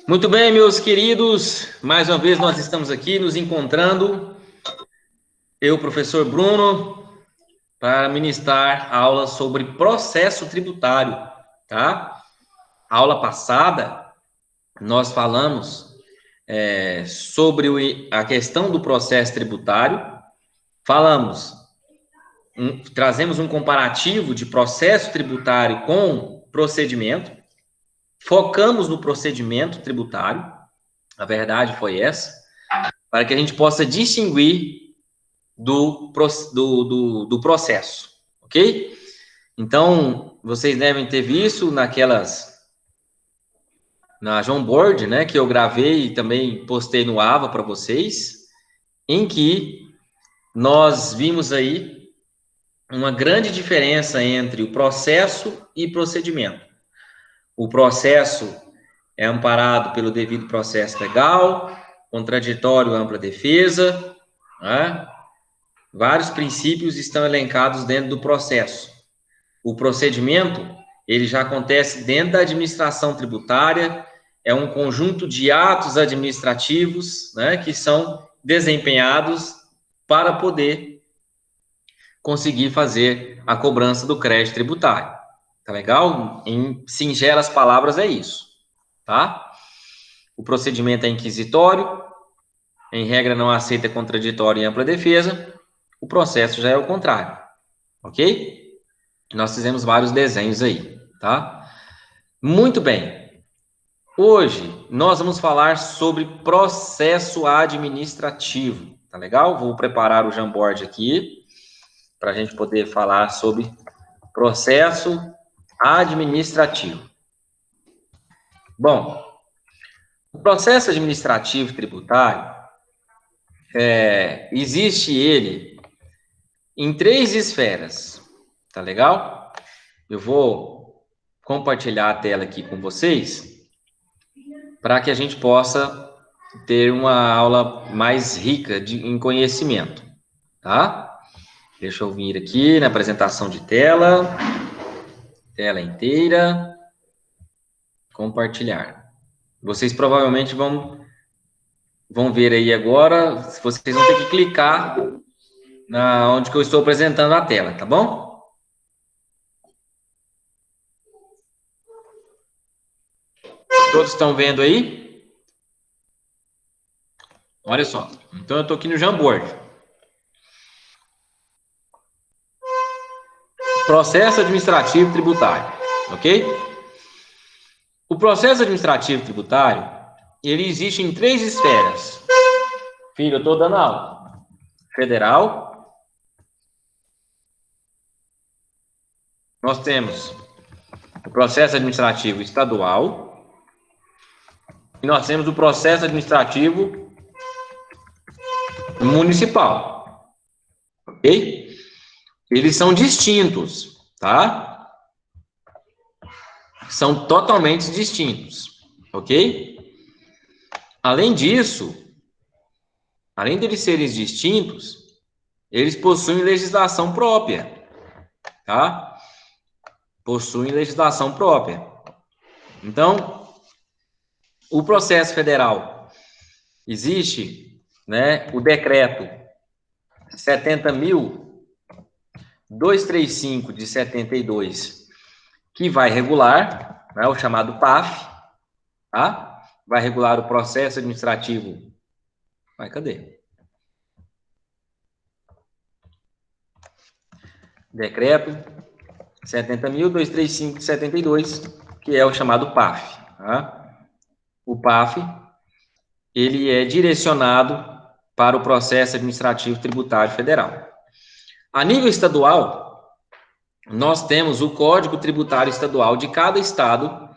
Muito bem, meus queridos, mais uma vez nós estamos aqui nos encontrando, eu, professor Bruno, para ministrar aula sobre processo tributário, tá? A aula passada, nós falamos sobre a questão do processo tributário, trazemos um comparativo de processo tributário com procedimento, focamos no procedimento tributário, a verdade foi essa, para que a gente possa distinguir do processo, ok? Então, vocês devem ter visto na Jamboard, né, que eu gravei e também postei no AVA para vocês, em que nós vimos aí uma grande diferença entre o processo e procedimento. O processo é amparado pelo devido processo legal, contraditório, ampla defesa, né? Vários princípios estão elencados dentro do processo. O procedimento, ele já acontece dentro da administração tributária, é um conjunto de atos administrativos, né, que são desempenhados para poder conseguir fazer a cobrança do crédito tributário. Tá legal? Em singelas palavras é isso, tá? O procedimento é inquisitório, em regra não aceita contraditório e ampla defesa, o processo já é o contrário, ok? Nós fizemos vários desenhos aí, tá? Muito bem. Hoje, nós vamos falar sobre processo administrativo, tá legal? Vou preparar o Jamboard aqui, para a gente poder falar sobre processo administrativo. Bom, o processo administrativo tributário, existe ele em 3 esferas, tá legal? Eu vou compartilhar a tela aqui com vocês para que a gente possa ter uma aula mais rica em conhecimento, tá? Deixa eu vir aqui na apresentação de tela inteira, compartilhar. Vocês provavelmente vão ver aí agora, vocês vão ter que clicar onde que eu estou apresentando a tela, tá bom? Todos estão vendo aí? Olha só. Então, eu estou aqui no Jamboard. Processo administrativo tributário, ok? O processo administrativo tributário, ele existe em 3 esferas. Filho, eu estou dando aula. Federal. Nós temos o processo administrativo estadual. E nós temos o processo administrativo municipal, ok? Eles são distintos, tá? São totalmente distintos, ok? Além disso, além de eles serem distintos, eles possuem legislação própria, tá? Possuem legislação própria. Então, o processo federal existe, né, o decreto 70.235 de 72, que vai regular, né, o chamado PAF, tá? Vai regular o processo administrativo. Vai, cadê? Decreto 70.235 de 72, que é o chamado PAF, tá? O PAF, ele é direcionado para o processo administrativo tributário federal. A nível estadual, nós temos o Código Tributário Estadual de cada estado,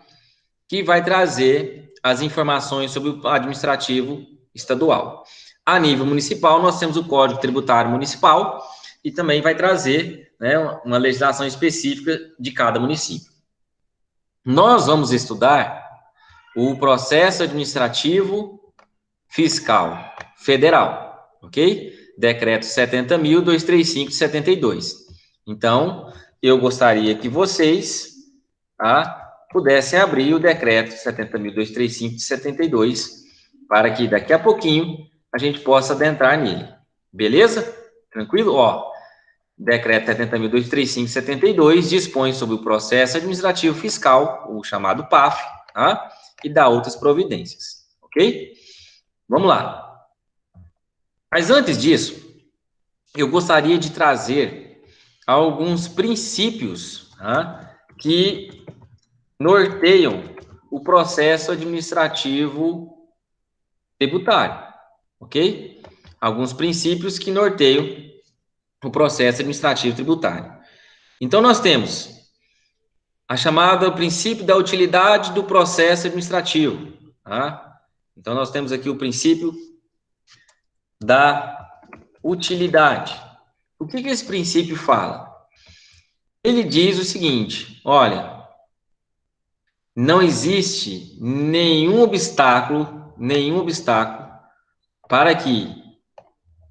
que vai trazer as informações sobre o administrativo estadual. A nível municipal, nós temos o Código Tributário Municipal, e também vai trazer, né, uma legislação específica de cada município. Nós vamos estudar o processo administrativo fiscal federal, ok? Decreto 70.235 de 72. Então, eu gostaria que vocês, tá, pudessem abrir o decreto 70.235 de 72, para que daqui a pouquinho a gente possa adentrar nele. Beleza? Tranquilo? Ó, decreto 70.235 de 72 dispõe sobre o processo administrativo fiscal, o chamado PAF, tá? E dá outras providências, ok? Vamos lá. Mas antes disso, eu gostaria de trazer alguns princípios, tá, que norteiam o processo administrativo tributário, ok? Alguns princípios que norteiam o processo administrativo tributário. Então, nós temos a chamada princípio da utilidade do processo administrativo, tá? Então, nós temos aqui o princípio da utilidade. O que esse princípio fala? Ele diz o seguinte, olha, não existe nenhum obstáculo para que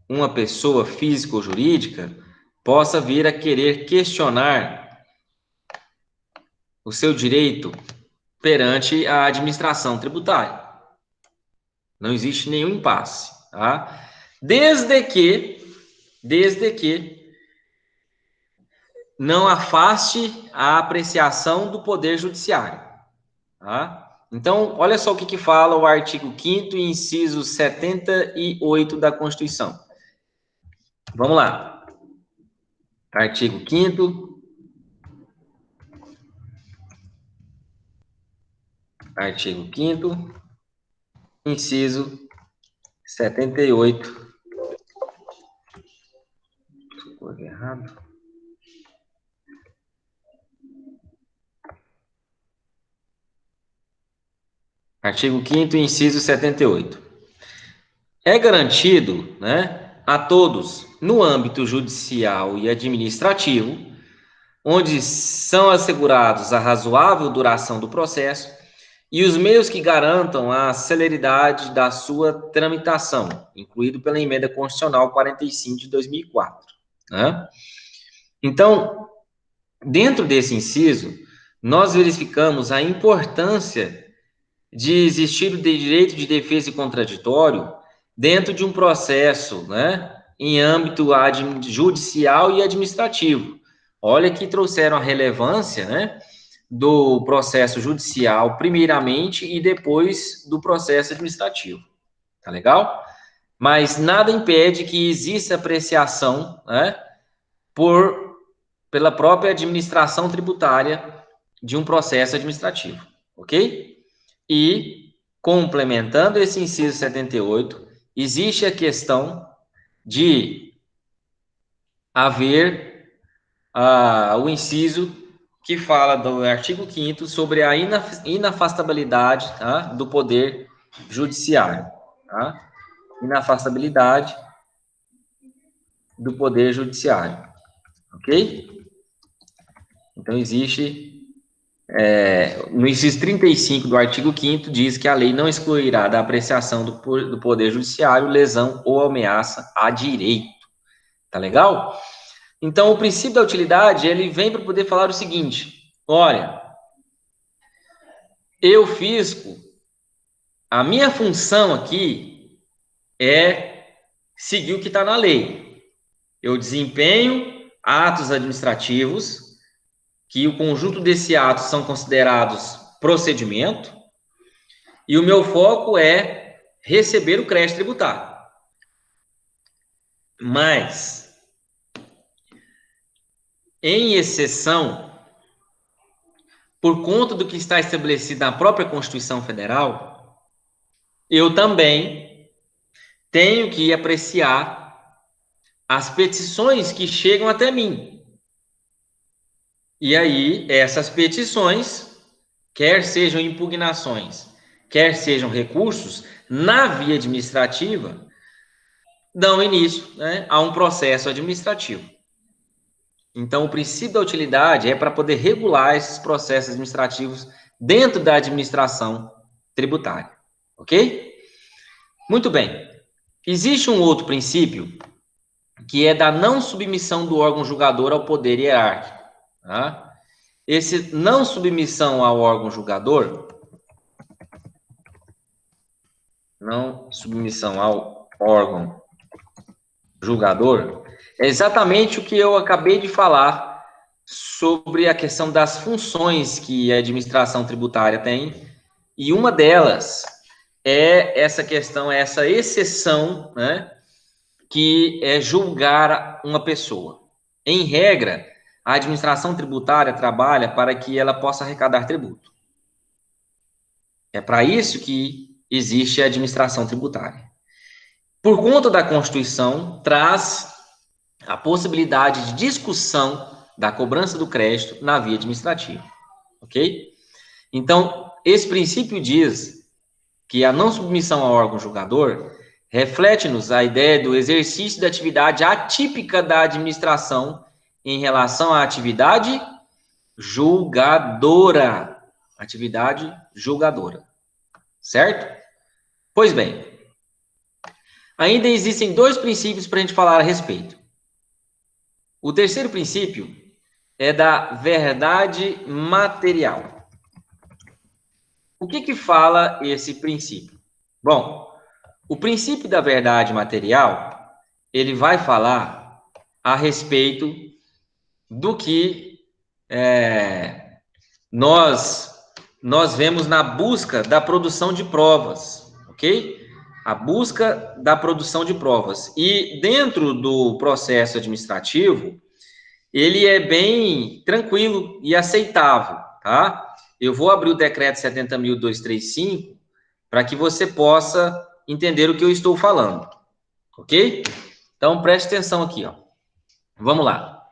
uma pessoa física ou jurídica possa vir a querer questionar o seu direito perante a administração tributária. Não existe nenhum impasse, tá? Desde que não afaste a apreciação do Poder Judiciário, tá? Então, olha só o que fala o artigo 5º, inciso 78 da Constituição. Vamos lá. Artigo 5º. Artigo 5º, inciso 78. Ficou errado. Artigo 5º, inciso 78. É garantido, né, a todos, no âmbito judicial e administrativo, onde são assegurados a razoável duração do processo e os meios que garantam a celeridade da sua tramitação, incluído pela Emenda Constitucional 45 de 2004. Né? Então, dentro desse inciso, nós verificamos a importância de existir o direito de defesa e contraditório dentro de um processo, né, em âmbito judicial e administrativo. Olha que trouxeram a relevância, né, do processo judicial primeiramente e depois do processo administrativo. Tá legal? Mas nada impede que exista apreciação, né, pela própria administração tributária de um processo administrativo, ok? E, complementando esse inciso 78, existe a questão de haver o inciso que fala do artigo 5º sobre a inafastabilidade, tá, do poder judiciário. Tá? Inafastabilidade do poder judiciário. Ok? Então, existe... no inciso 35 do artigo 5º, diz que a lei não excluirá da apreciação do Poder Judiciário lesão ou ameaça a direito. Tá legal? Então, o princípio da utilidade, ele vem para poder falar o seguinte, olha, eu, fisco, a minha função aqui é seguir o que está na lei. Eu desempenho atos administrativos, que o conjunto desses atos são considerados procedimento, e o meu foco é receber o crédito tributário. Mas, em exceção, por conta do que está estabelecido na própria Constituição Federal, eu também tenho que apreciar as petições que chegam até mim. E aí, essas petições, quer sejam impugnações, quer sejam recursos, na via administrativa, dão início, né, a um processo administrativo. Então, o princípio da utilidade é para poder regular esses processos administrativos dentro da administração tributária. Ok? Muito bem. Existe um outro princípio, que é da não submissão do órgão julgador ao poder hierárquico. Tá? esse não submissão ao órgão julgador, não submissão ao órgão julgador, é exatamente o que eu acabei de falar sobre a questão das funções que a administração tributária tem, e uma delas é essa questão, essa exceção, né, que é julgar uma pessoa. Em regra, a administração tributária trabalha para que ela possa arrecadar tributo. É para isso que existe a administração tributária. Por conta da Constituição, traz a possibilidade de discussão da cobrança do crédito na via administrativa, ok? Então, esse princípio diz que a não submissão ao órgão julgador reflete-nos a ideia do exercício da atividade atípica da administração em relação à atividade julgadora. Atividade julgadora. Certo? Pois bem, ainda existem dois princípios para a gente falar a respeito. O terceiro princípio é da verdade material. O que fala esse princípio? Bom, o princípio da verdade material, ele vai falar a respeito do que nós vemos na busca da produção de provas, ok? A busca da produção de provas. E dentro do processo administrativo, ele é bem tranquilo e aceitável, tá? Eu vou abrir o decreto 70.235 para que você possa entender o que eu estou falando, ok? Então, preste atenção aqui, ó. Vamos lá.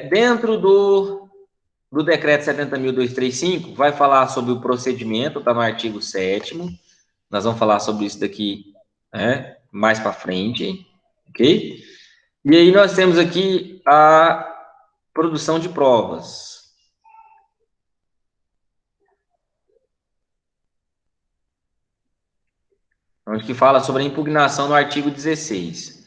Dentro do decreto 70.235, vai falar sobre o procedimento, está no artigo 7º. Nós vamos falar sobre isso daqui, né, mais para frente, ok? E aí nós temos aqui a produção de provas. Onde que fala sobre a impugnação no artigo 16.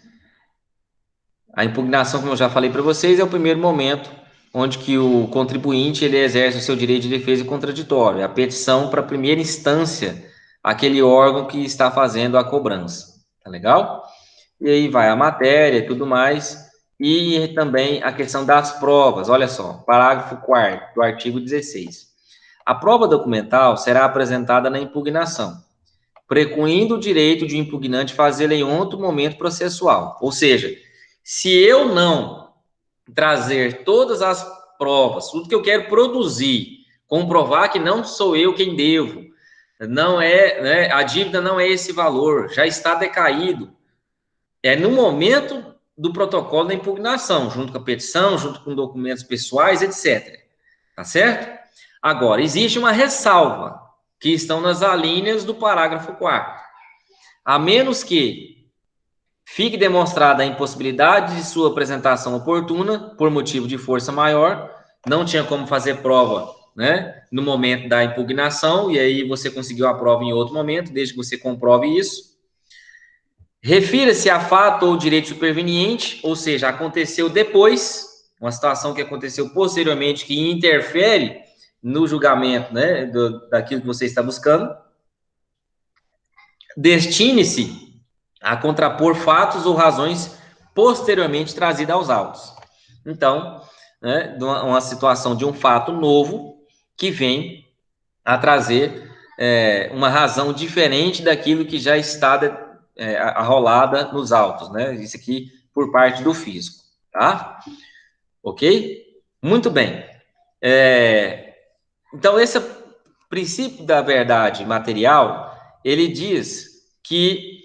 A impugnação, como eu já falei para vocês, é o primeiro momento onde que o contribuinte ele exerce o seu direito de defesa e contraditório. É a petição para a primeira instância, aquele órgão que está fazendo a cobrança. Tá legal? E aí vai a matéria e tudo mais. E também a questão das provas. Olha só, parágrafo 4º do artigo 16. A prova documental será apresentada na impugnação, precluindo o direito de impugnante fazê-la em outro momento processual. Ou seja, se eu não trazer todas as provas, tudo que eu quero produzir, comprovar que não sou eu quem devo, não é, né, a dívida não é esse valor, já está decaído, é no momento do protocolo da impugnação, junto com a petição, junto com documentos pessoais, etc. Tá certo? Agora, existe uma ressalva, que estão nas alíneas do parágrafo 4º. A menos que fique demonstrada a impossibilidade de sua apresentação oportuna, por motivo de força maior, não tinha como fazer prova, né, no momento da impugnação, e aí você conseguiu a prova em outro momento, desde que você comprove isso. Refira-se a fato ou direito superveniente, ou seja, aconteceu depois, uma situação que aconteceu posteriormente, que interfere no julgamento, né, daquilo que você está buscando. Destine-se a contrapor fatos ou razões posteriormente trazidas aos autos. Então, né, uma situação de um fato novo que vem a trazer uma razão diferente daquilo que já está arrolada nos autos, né? Isso aqui por parte do fisco, tá? Ok? Muito bem. Então, esse princípio da verdade material, ele diz que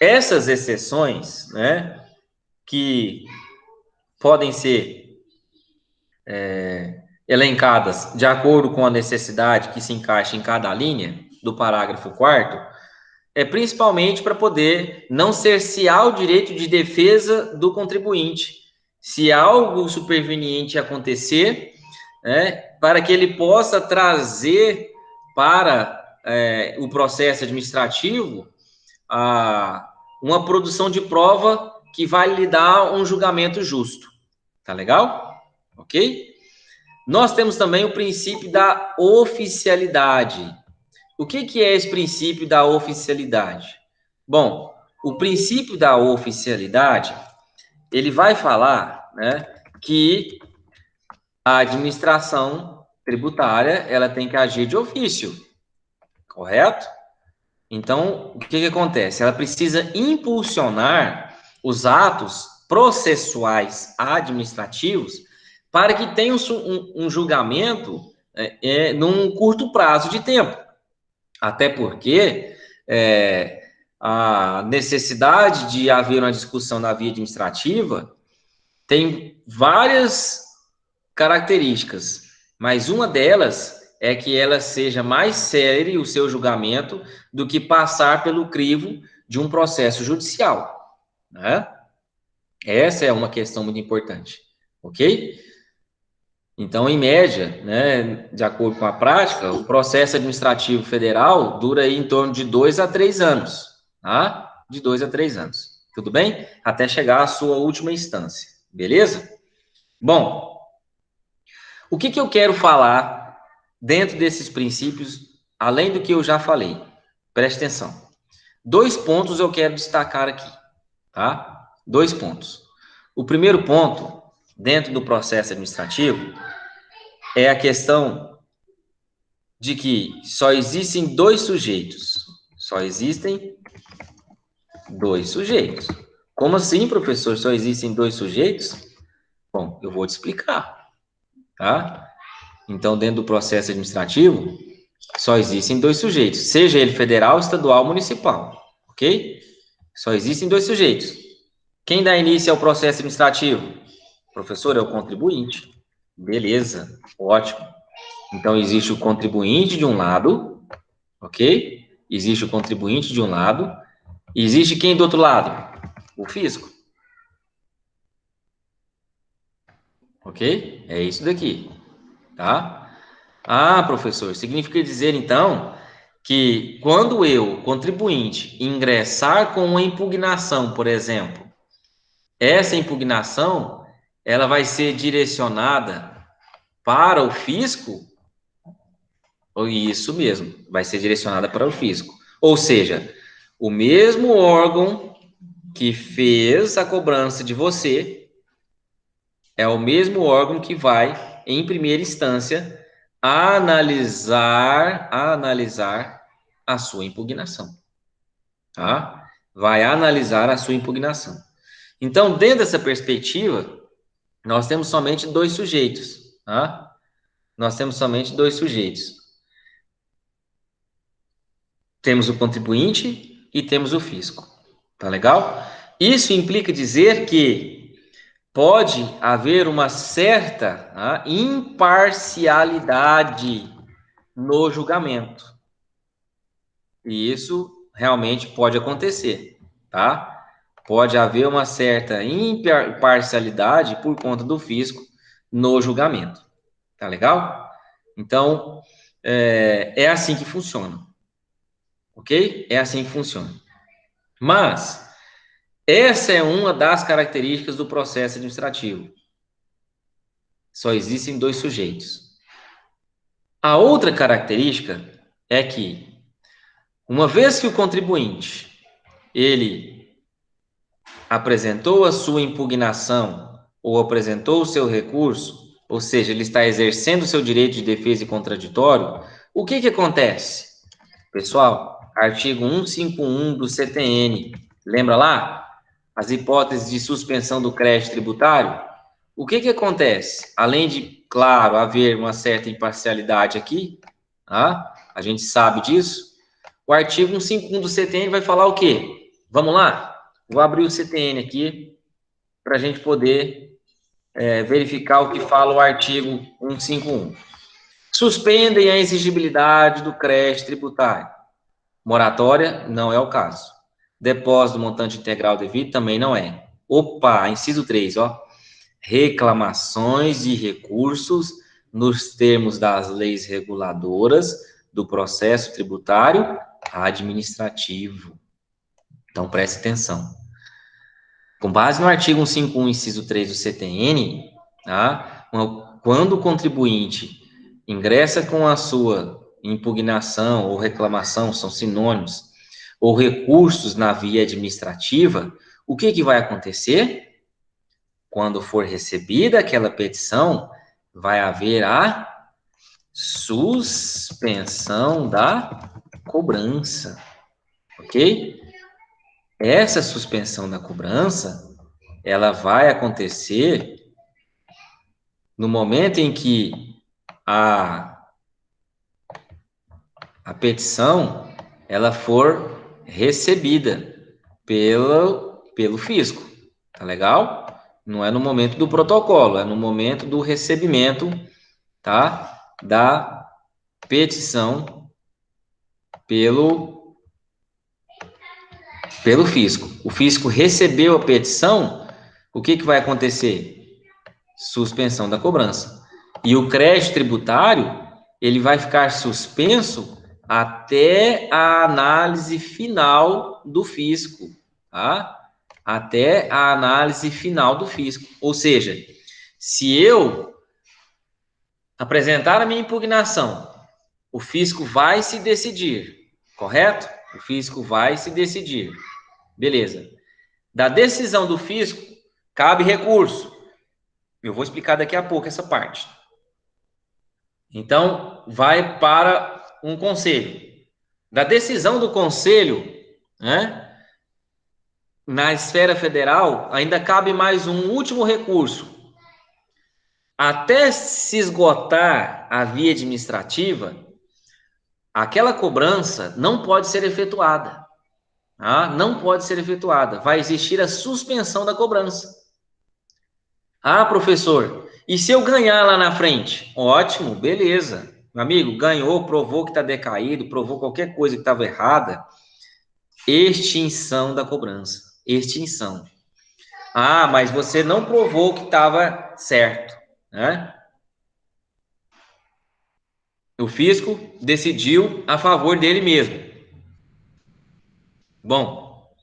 essas exceções, né, que podem ser elencadas de acordo com a necessidade que se encaixa em cada linha do parágrafo 4º, é principalmente para poder não cercear o direito de defesa do contribuinte. Se algo superveniente acontecer, né, para que ele possa trazer para o processo administrativo uma produção de prova que vai lhe dar um julgamento justo. Tá legal? ok? Nós temos também o princípio da oficialidade. O que é esse princípio da oficialidade? Bom, o princípio da oficialidade, ele vai falar, né, que a administração tributária, ela tem que agir de ofício, correto? Então, o que acontece? Ela precisa impulsionar os atos processuais administrativos para que tenha um julgamento num curto prazo de tempo. Até porque a necessidade de haver uma discussão na via administrativa tem várias características, mas uma delas é que ela seja mais séria o seu julgamento do que passar pelo crivo de um processo judicial, né? Essa é uma questão muito importante, ok? Então, em média, né, de acordo com a prática, o processo administrativo federal dura aí em torno de 2 a 3 anos, tá? De 2 a 3 anos, tudo bem? Até chegar à sua última instância, beleza? Bom, o que eu quero falar dentro desses princípios, além do que eu já falei? Preste atenção. 2 pontos eu quero destacar aqui, tá? 2 pontos. O primeiro ponto, dentro do processo administrativo, é a questão de que só existem 2 sujeitos. Só existem 2 sujeitos. Como assim, professor? Só existem 2 sujeitos? Bom, eu vou te explicar, tá? Então, dentro do processo administrativo, só existem 2 sujeitos, seja ele federal, estadual ou municipal, ok? Só existem 2 sujeitos. Quem dá início ao processo administrativo? Professor, é o contribuinte. Beleza, ótimo. Então, existe o contribuinte de um lado, ok? Existe o contribuinte de um lado. E existe quem do outro lado? O fisco. Ok? É isso daqui, tá? Ah, professor, significa dizer, então, que quando eu, contribuinte, ingressar com uma impugnação, por exemplo, essa impugnação, ela vai ser direcionada para o fisco? Isso mesmo, vai ser direcionada para o fisco. Ou seja, o mesmo órgão que fez a cobrança de você é o mesmo órgão que vai, em primeira instância, analisar a sua impugnação, tá? Vai analisar a sua impugnação. Então, dentro dessa perspectiva, nós temos somente 2 sujeitos, tá? Nós temos somente 2 sujeitos. Temos o contribuinte e temos o fisco. Tá legal? Isso implica dizer que pode haver uma certa imparcialidade no julgamento. E isso realmente pode acontecer, tá? Pode haver uma certa imparcialidade por conta do fisco no julgamento. Tá legal? Então, é assim que funciona. Ok? É assim que funciona. Mas, essa é uma das características do processo administrativo. Só existem 2 sujeitos. A outra característica é que, uma vez que o contribuinte, ele apresentou a sua impugnação ou apresentou o seu recurso, ou seja, ele está exercendo o seu direito de defesa e contraditório, o que acontece? Pessoal, artigo 151 do CTN, lembra lá? As hipóteses de suspensão do crédito tributário? O que acontece? Além de, claro, haver uma certa imparcialidade aqui, tá? A gente sabe disso. O artigo 151 do CTN vai falar o quê? Vamos lá? Vou abrir o CTN aqui para a gente poder verificar o que fala o artigo 151. Suspendem a exigibilidade do crédito tributário. Moratória não é o caso. Depósito do montante integral devido também não é. Opa, inciso 3, ó. Reclamações de recursos nos termos das leis reguladoras do processo tributário administrativo. Então, preste atenção. Com base no artigo 151, inciso 3 do CTN, tá? Quando o contribuinte ingressa com a sua impugnação ou reclamação, são sinônimos, ou recursos na via administrativa, o que vai acontecer? Quando for recebida aquela petição, vai haver a suspensão da cobrança, ok? Essa suspensão da cobrança, ela vai acontecer no momento em que a petição ela for recebida pelo fisco, tá legal? Não é no momento do protocolo, é no momento do recebimento, tá? Da petição pelo fisco. O fisco recebeu a petição, o que vai acontecer? Suspensão da cobrança. E o crédito tributário, ele vai ficar suspenso até a análise final do fisco, tá? Até a análise final do fisco. Ou seja, se eu apresentar a minha impugnação, o fisco vai se decidir, correto? O fisco vai se decidir. Beleza. Da decisão do fisco, cabe recurso. Eu vou explicar daqui a pouco essa parte. Então, vai para um conselho. Da decisão do conselho, né, na esfera federal, ainda cabe mais um último recurso. Até se esgotar a via administrativa, aquela cobrança não pode ser efetuada. Tá? Não pode ser efetuada. Vai existir a suspensão da cobrança. Ah, professor, e se eu ganhar lá na frente? Ótimo, beleza. Meu amigo, ganhou, provou que está decaído, provou qualquer coisa que estava errada. Extinção da cobrança. Extinção. Ah, mas você não provou que estava certo, né? O fisco decidiu a favor dele mesmo. Bom,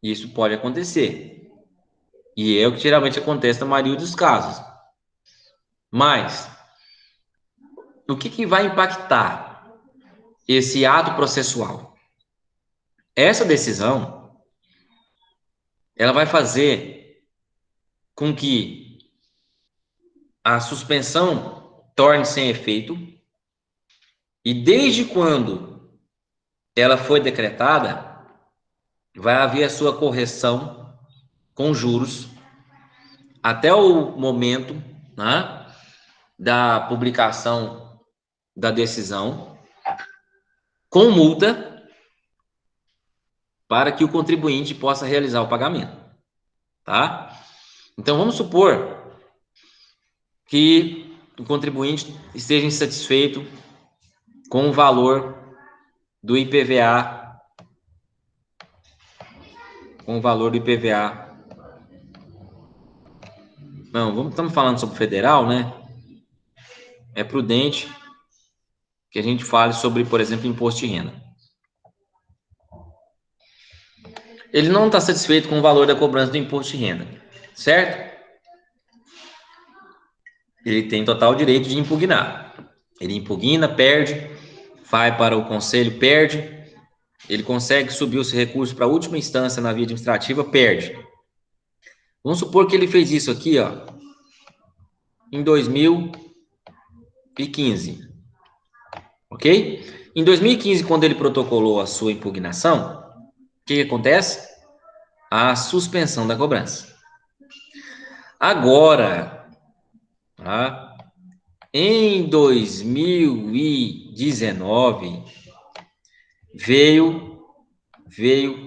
isso pode acontecer. E é o que geralmente acontece na maioria dos casos. Mas, o que vai impactar esse ato processual? Essa decisão, ela vai fazer com que a suspensão torne sem efeito e desde quando ela foi decretada, vai haver a sua correção com juros até o momento, né, da publicação da decisão, com multa, para que o contribuinte possa realizar o pagamento, tá? Então, vamos supor que o contribuinte esteja insatisfeito com o valor do IPVA, Não, estamos falando sobre federal, né? É prudente que a gente fale sobre, por exemplo, imposto de renda. Ele não está satisfeito com o valor da cobrança do imposto de renda, certo? Ele tem total direito de impugnar. Ele impugna, perde, vai para o conselho, perde, ele consegue subir os recursos para a última instância na via administrativa, perde. Vamos supor que ele fez isso aqui, ó, em 2015, ok? Em 2015, quando ele protocolou a sua impugnação, o que acontece? A suspensão da cobrança. Agora, tá? Em 2019, veio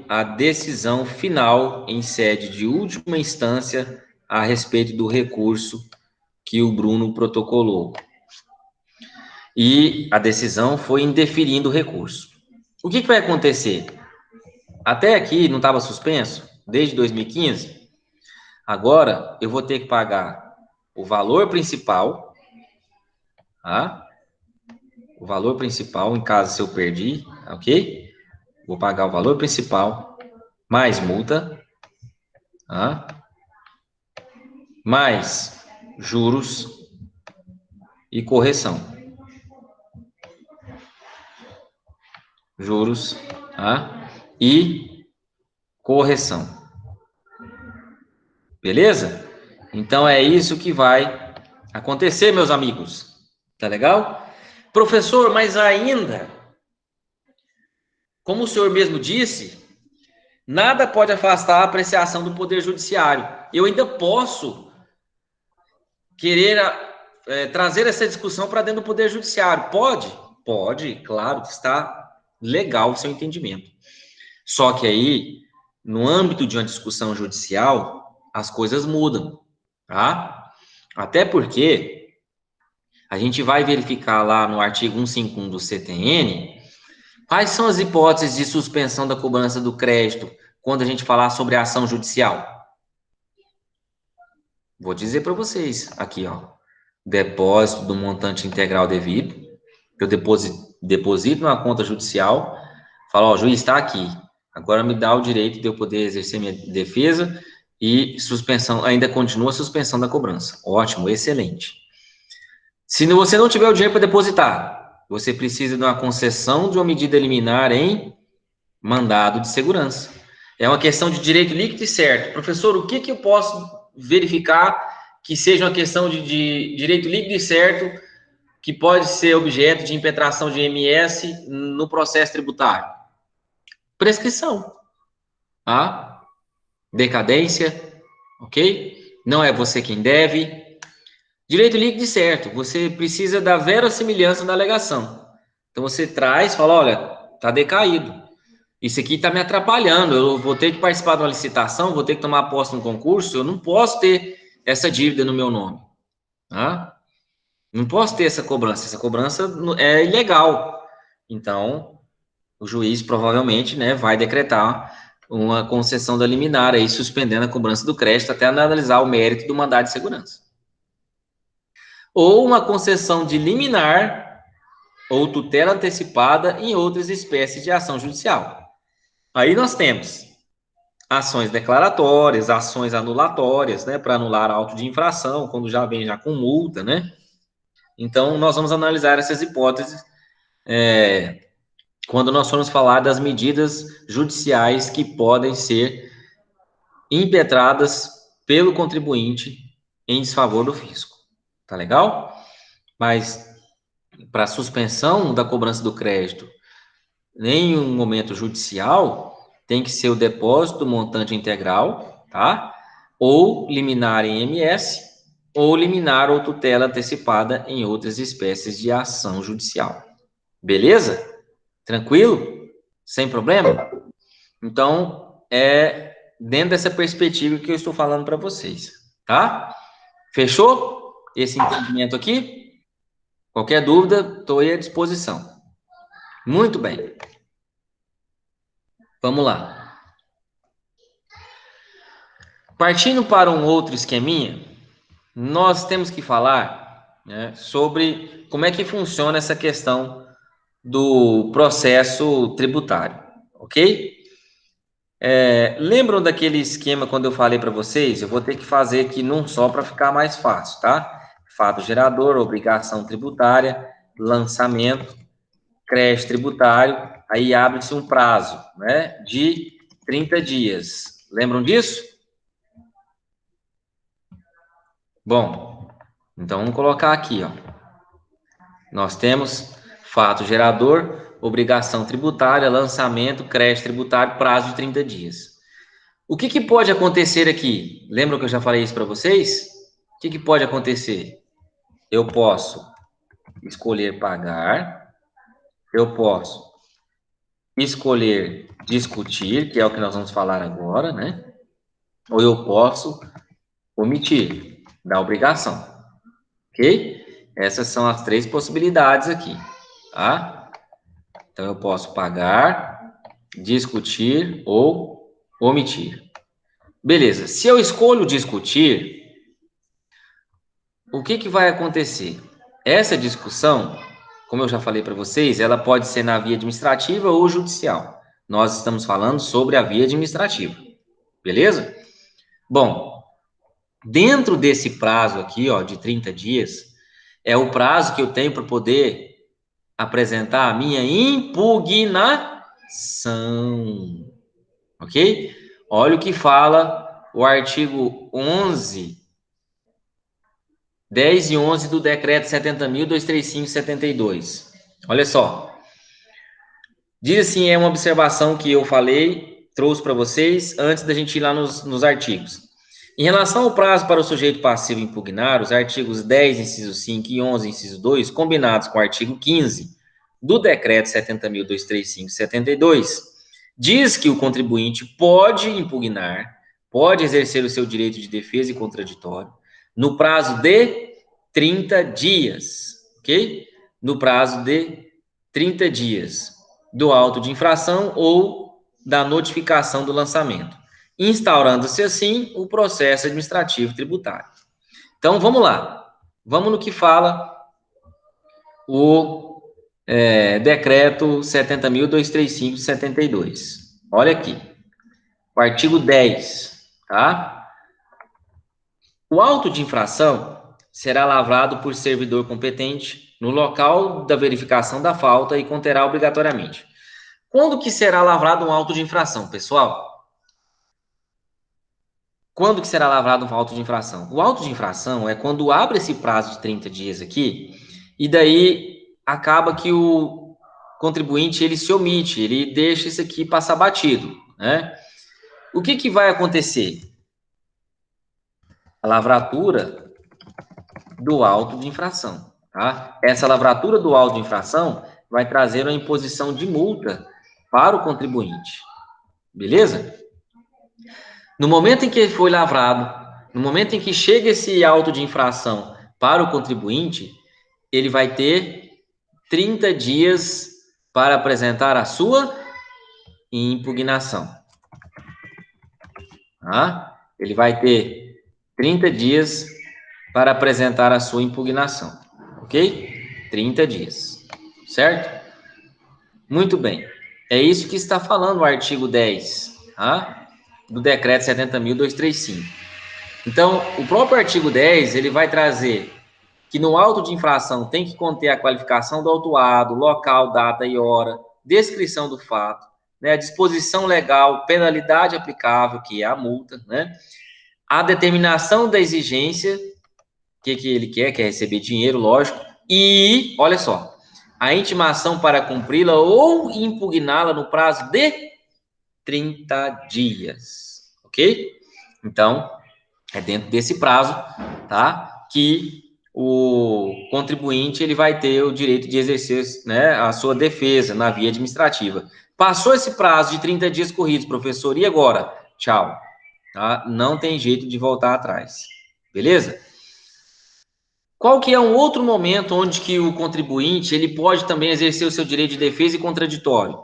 a decisão final em sede de última instância a respeito do recurso que o Bruno protocolou. E a decisão foi indeferindo o recurso. O que vai acontecer? Até aqui não estava suspenso, desde 2015. Agora eu vou ter que pagar o valor principal, tá? O valor principal, em caso se eu perdi, ok? Vou pagar o valor principal, mais multa, tá? Mais juros, e correção. Juros, tá? E correção. Beleza? Então é isso que vai acontecer, meus amigos. Tá legal? Professor, mas ainda, como o senhor mesmo disse, nada pode afastar a apreciação do Poder Judiciário. Eu ainda posso querer trazer essa discussão para dentro do Poder Judiciário. Pode? Pode, claro que está legal o seu entendimento. Só que aí, no âmbito de uma discussão judicial, as coisas mudam, tá? Até porque a gente vai verificar lá no artigo 151 do CTN quais são as hipóteses de suspensão da cobrança do crédito quando a gente falar sobre a ação judicial. Vou dizer para vocês aqui, ó. Depósito do montante integral devido. Eu deposito na conta judicial, falo, ó, o juiz está aqui. Agora me dá o direito de eu poder exercer minha defesa e suspensão, ainda continua a suspensão da cobrança. Ótimo, excelente. Se você não tiver o dinheiro para depositar, você precisa de uma concessão de uma medida liminar em mandado de segurança. É uma questão de direito líquido e certo. Professor, o que eu posso verificar que seja uma questão de direito líquido e certo que pode ser objeto de impetração de IMS no processo tributário? Prescrição, tá? Decadência, ok? Não é você quem deve. Direito líquido e certo, você precisa da verossimilhança da alegação. Então você traz, fala, olha, tá decaído. Isso aqui está me atrapalhando. Eu vou ter que participar de uma licitação, vou ter que tomar posse num concurso. Eu não posso ter essa dívida no meu nome, tá? Não posso ter essa cobrança. Essa cobrança é ilegal. Então, o juiz provavelmente, né, vai decretar uma concessão da liminar aí, suspendendo a cobrança do crédito até analisar o mérito do mandado de segurança. Ou uma concessão de liminar ou tutela antecipada em outras espécies de ação judicial. Aí nós temos ações declaratórias, ações anulatórias, né, para anular auto de infração, quando já vem já com multa, né? Então, nós vamos analisar essas hipóteses quando nós formos falar das medidas judiciais que podem ser impetradas pelo contribuinte em desfavor do fisco. Tá legal? Mas para suspensão da cobrança do crédito em um momento judicial, tem que ser o depósito do montante integral, tá? Ou liminar em MS, ou liminar ou tutela antecipada em outras espécies de ação judicial. Beleza? Tranquilo? Sem problema? Então, é dentro dessa perspectiva que eu estou falando para vocês, tá? Fechou esse entendimento aqui? Qualquer dúvida, estou aí à disposição. Muito bem. Vamos lá. Partindo para um outro esqueminha, nós temos que falar, né, sobre como é que funciona essa questão do processo tributário, ok? Lembram daquele esquema quando eu falei para vocês? Eu vou ter que fazer aqui num só para ficar mais fácil, tá? Fato gerador, obrigação tributária, lançamento, crédito tributário, aí abre-se um prazo, né, de 30 dias. Lembram disso? Bom, então vamos colocar aqui, ó. Nós temos fato gerador, obrigação tributária, lançamento, crédito tributário, prazo de 30 dias. O que pode acontecer aqui? Lembram que eu já falei isso para vocês? O que pode acontecer? Eu posso escolher pagar, eu posso escolher discutir, que é o que nós vamos falar agora, né? Ou eu posso omitir da obrigação, ok? Essas são as três possibilidades aqui, tá? Então, eu posso pagar, discutir ou omitir. Beleza, se eu escolho discutir, o que vai acontecer? Essa discussão, como eu já falei para vocês, ela pode ser na via administrativa ou judicial. Nós estamos falando sobre a via administrativa, beleza? Bom, dentro desse prazo aqui, ó, de 30 dias, É o prazo que eu tenho para poder apresentar a minha impugnação, ok? Olha o que fala o artigo 11, 10 e 11 do decreto 70.235/72. Olha só. Diz assim, é uma observação que eu falei, trouxe para vocês, antes da gente ir lá nos artigos. Em relação ao prazo para o sujeito passivo impugnar, os artigos 10, inciso 5 e 11, inciso 2, combinados com o artigo 15 do decreto 70.235/72, diz que o contribuinte pode impugnar, pode exercer o seu direito de defesa e contraditório no prazo de 30 dias, ok? No prazo de 30 dias do auto de infração ou da notificação do lançamento, instaurando-se assim o processo administrativo tributário. Então, vamos lá. Vamos no que fala o decreto 70.235/72. Olha aqui, o artigo 10, tá? O auto de infração será lavrado por servidor competente no local da verificação da falta e conterá obrigatoriamente. Quando que será lavrado um auto de infração, pessoal? Quando que será lavrado um auto de infração? O auto de infração é quando abre esse prazo de 30 dias aqui, e daí acaba que o contribuinte ele se omite, ele deixa isso aqui passar batido, né? O que vai acontecer? A lavratura do auto de infração, tá? Essa lavratura do auto de infração vai trazer uma imposição de multa para o contribuinte, beleza? No momento em que foi lavrado, no momento em que chega esse auto de infração para o contribuinte, ele vai ter 30 dias para apresentar a sua impugnação. Tá? Ele vai ter 30 dias para apresentar a sua impugnação. Ok? 30 dias. Certo? Muito bem. É isso que está falando o artigo 10, tá? Do decreto 70.235. Então, o próprio artigo 10, ele vai trazer que no auto de infração tem que conter a qualificação do autuado, local, data e hora, descrição do fato, né, a disposição legal, penalidade aplicável, que é a multa, né, a determinação da exigência, que ele quer receber dinheiro, lógico, e, olha só, a intimação para cumpri-la ou impugná-la no prazo de 30 dias, ok? Então, é dentro desse prazo, tá? Que o contribuinte ele vai ter o direito de exercer, né, a sua defesa na via administrativa. Passou esse prazo de 30 dias corridos, professor, e agora? Tchau. Tá? Não tem jeito de voltar atrás. Beleza? Qual que é um outro momento onde que o contribuinte ele pode também exercer o seu direito de defesa e contraditório?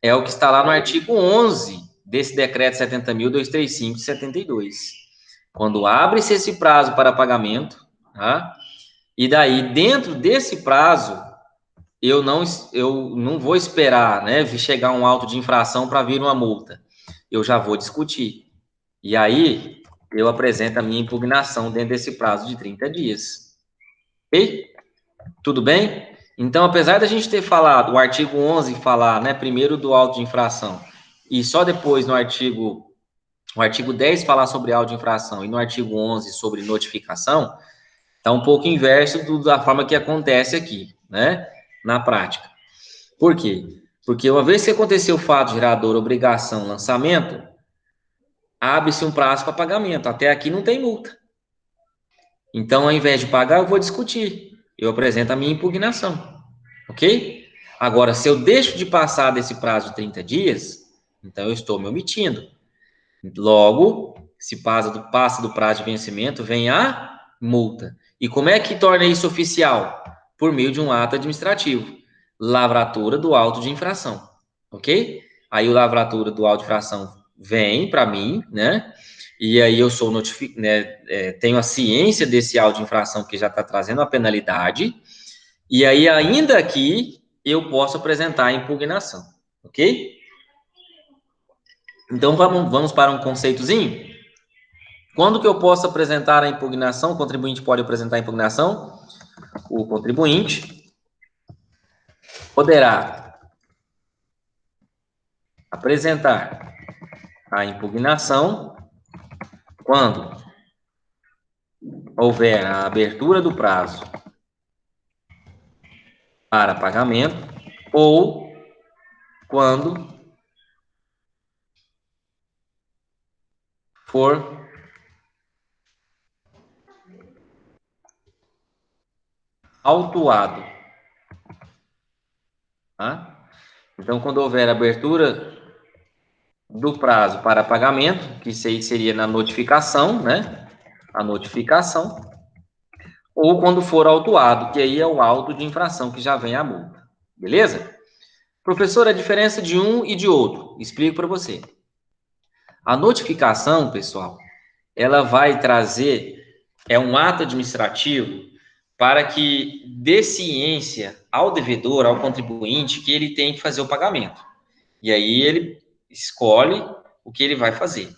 É o que está lá no artigo 11 desse decreto 70.235/72. Quando abre-se esse prazo para pagamento, tá? E daí, dentro desse prazo, eu não vou esperar, né, chegar um auto de infração para vir uma multa. Eu já vou discutir. E aí, eu apresento a minha impugnação dentro desse prazo de 30 dias. Ok? Tudo bem? Então, apesar da gente ter falado, o artigo 11 falar, né, primeiro do auto de infração, e só depois no artigo 10 falar sobre auto de infração e no artigo 11 sobre notificação, está um pouco inverso da forma que acontece aqui, né, na prática. Por quê? Porque uma vez que aconteceu o fato gerador, obrigação, lançamento, abre-se um prazo para pagamento. Até aqui não tem multa. Então, ao invés de pagar, eu vou discutir. Eu apresento a minha impugnação. Ok? Agora, se eu deixo de passar desse prazo de 30 dias, então eu estou me omitindo. Logo, se passa do prazo de vencimento, vem a multa. E como é que torna isso oficial? Por meio de um ato administrativo. Lavratura do auto de infração. Ok? Aí o lavratura do auto de infração vem para mim, né? E aí eu sou notificado, né? Tenho a ciência desse auto de infração que já está trazendo a penalidade. E aí, ainda aqui, eu posso apresentar a impugnação. Ok? Então, vamos para um conceitozinho? Quando que eu posso apresentar a impugnação? O contribuinte pode apresentar a impugnação? o contribuinte poderá apresentar a impugnação quando houver a abertura do prazo para pagamento ou quando for autuado. Tá? Então, quando houver abertura do prazo para pagamento, que isso aí seria na notificação, né? A notificação, ou quando for autuado, que aí é o auto de infração que já vem a multa. Beleza? Professor, a diferença de um e de outro. Explico para você. A notificação, pessoal, ela vai trazer, é um ato administrativo para que dê ciência ao devedor, ao contribuinte, que ele tem que fazer o pagamento. E aí ele escolhe o que ele vai fazer,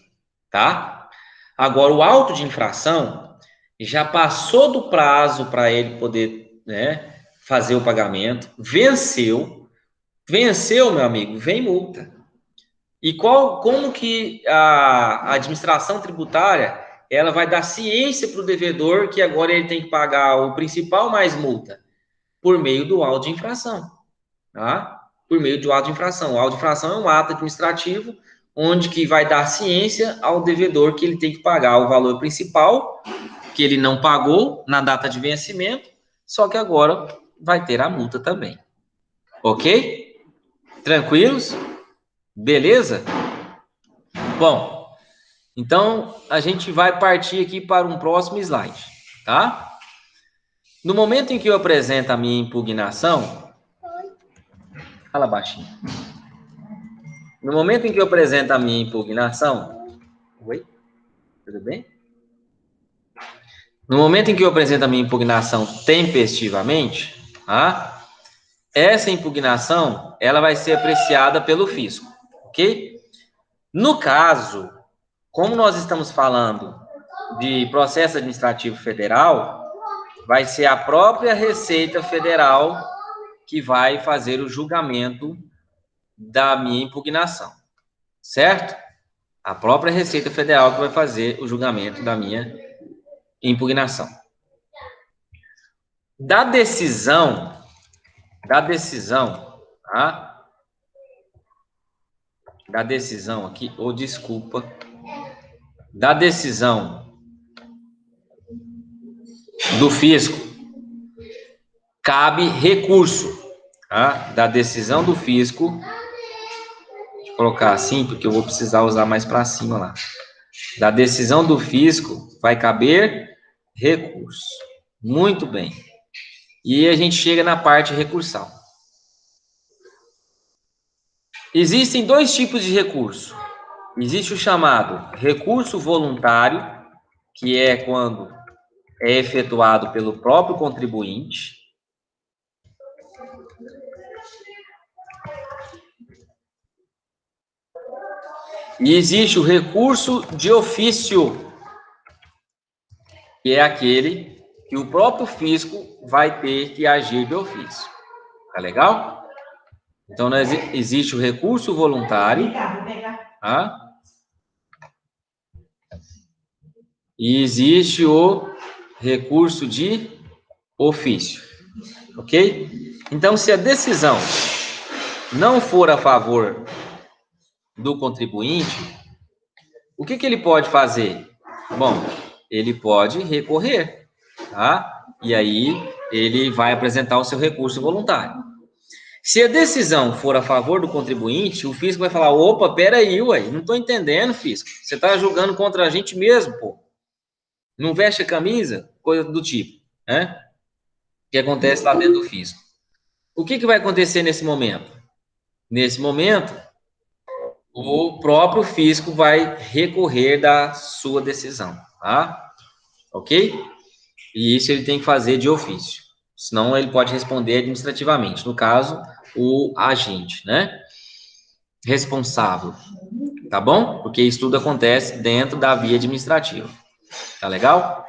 tá? Agora, o auto de infração já passou do prazo para ele poder, né, fazer o pagamento, venceu, meu amigo, vem multa. E como que a administração tributária ela vai dar ciência para o devedor que agora ele tem que pagar o principal mais multa? Por meio do auto de infração, tá? Por meio do auto de infração. O auto de infração é um ato administrativo onde que vai dar ciência ao devedor que ele tem que pagar o valor principal que ele não pagou na data de vencimento, só que agora vai ter a multa também. Ok? Tranquilos? Beleza? Bom, então a gente vai partir aqui para um próximo slide, tá? No momento em que eu apresento a minha impugnação, fala baixinho. No momento em que eu apresento a minha impugnação, oi? Tudo bem? No momento em que eu apresento a minha impugnação tempestivamente, tá? Essa impugnação, ela vai ser apreciada pelo fisco, ok? No caso, como nós estamos falando de processo administrativo federal, vai ser a própria Receita Federal que vai fazer o julgamento da minha impugnação, certo? A própria Receita Federal que vai fazer o julgamento da minha impugnação. Da decisão, tá? Da decisão aqui, ou desculpa, da decisão do fisco, cabe recurso, tá? Da decisão do fisco, deixa eu colocar assim, porque eu vou precisar usar mais para cima lá. Da decisão do fisco vai caber recurso. Muito bem. E a gente chega na parte recursal. Existem dois tipos de recurso. Existe o chamado recurso voluntário, que é quando é efetuado pelo próprio contribuinte. E existe o recurso de ofício, que é aquele que o próprio fisco vai ter que agir de ofício. Tá legal? Então, existe o recurso voluntário, tá? E existe o recurso de ofício, ok? Então, se a decisão não for a favor do contribuinte, o que ele pode fazer? Bom, ele pode recorrer, tá? E aí ele vai apresentar o seu recurso voluntário. Se a decisão for a favor do contribuinte, o fisco vai falar, opa, peraí, ué, não estou entendendo, fisco. Você está julgando contra a gente mesmo, pô. Não veste a camisa? Coisa do tipo, né? Que acontece lá dentro do fisco. O que vai acontecer nesse momento? Nesse momento, o próprio fisco vai recorrer da sua decisão, tá? Ok? E isso ele tem que fazer de ofício. Senão ele pode responder administrativamente. No caso, o agente, né? Responsável. Tá bom? Porque isso tudo acontece dentro da via administrativa. Tá legal?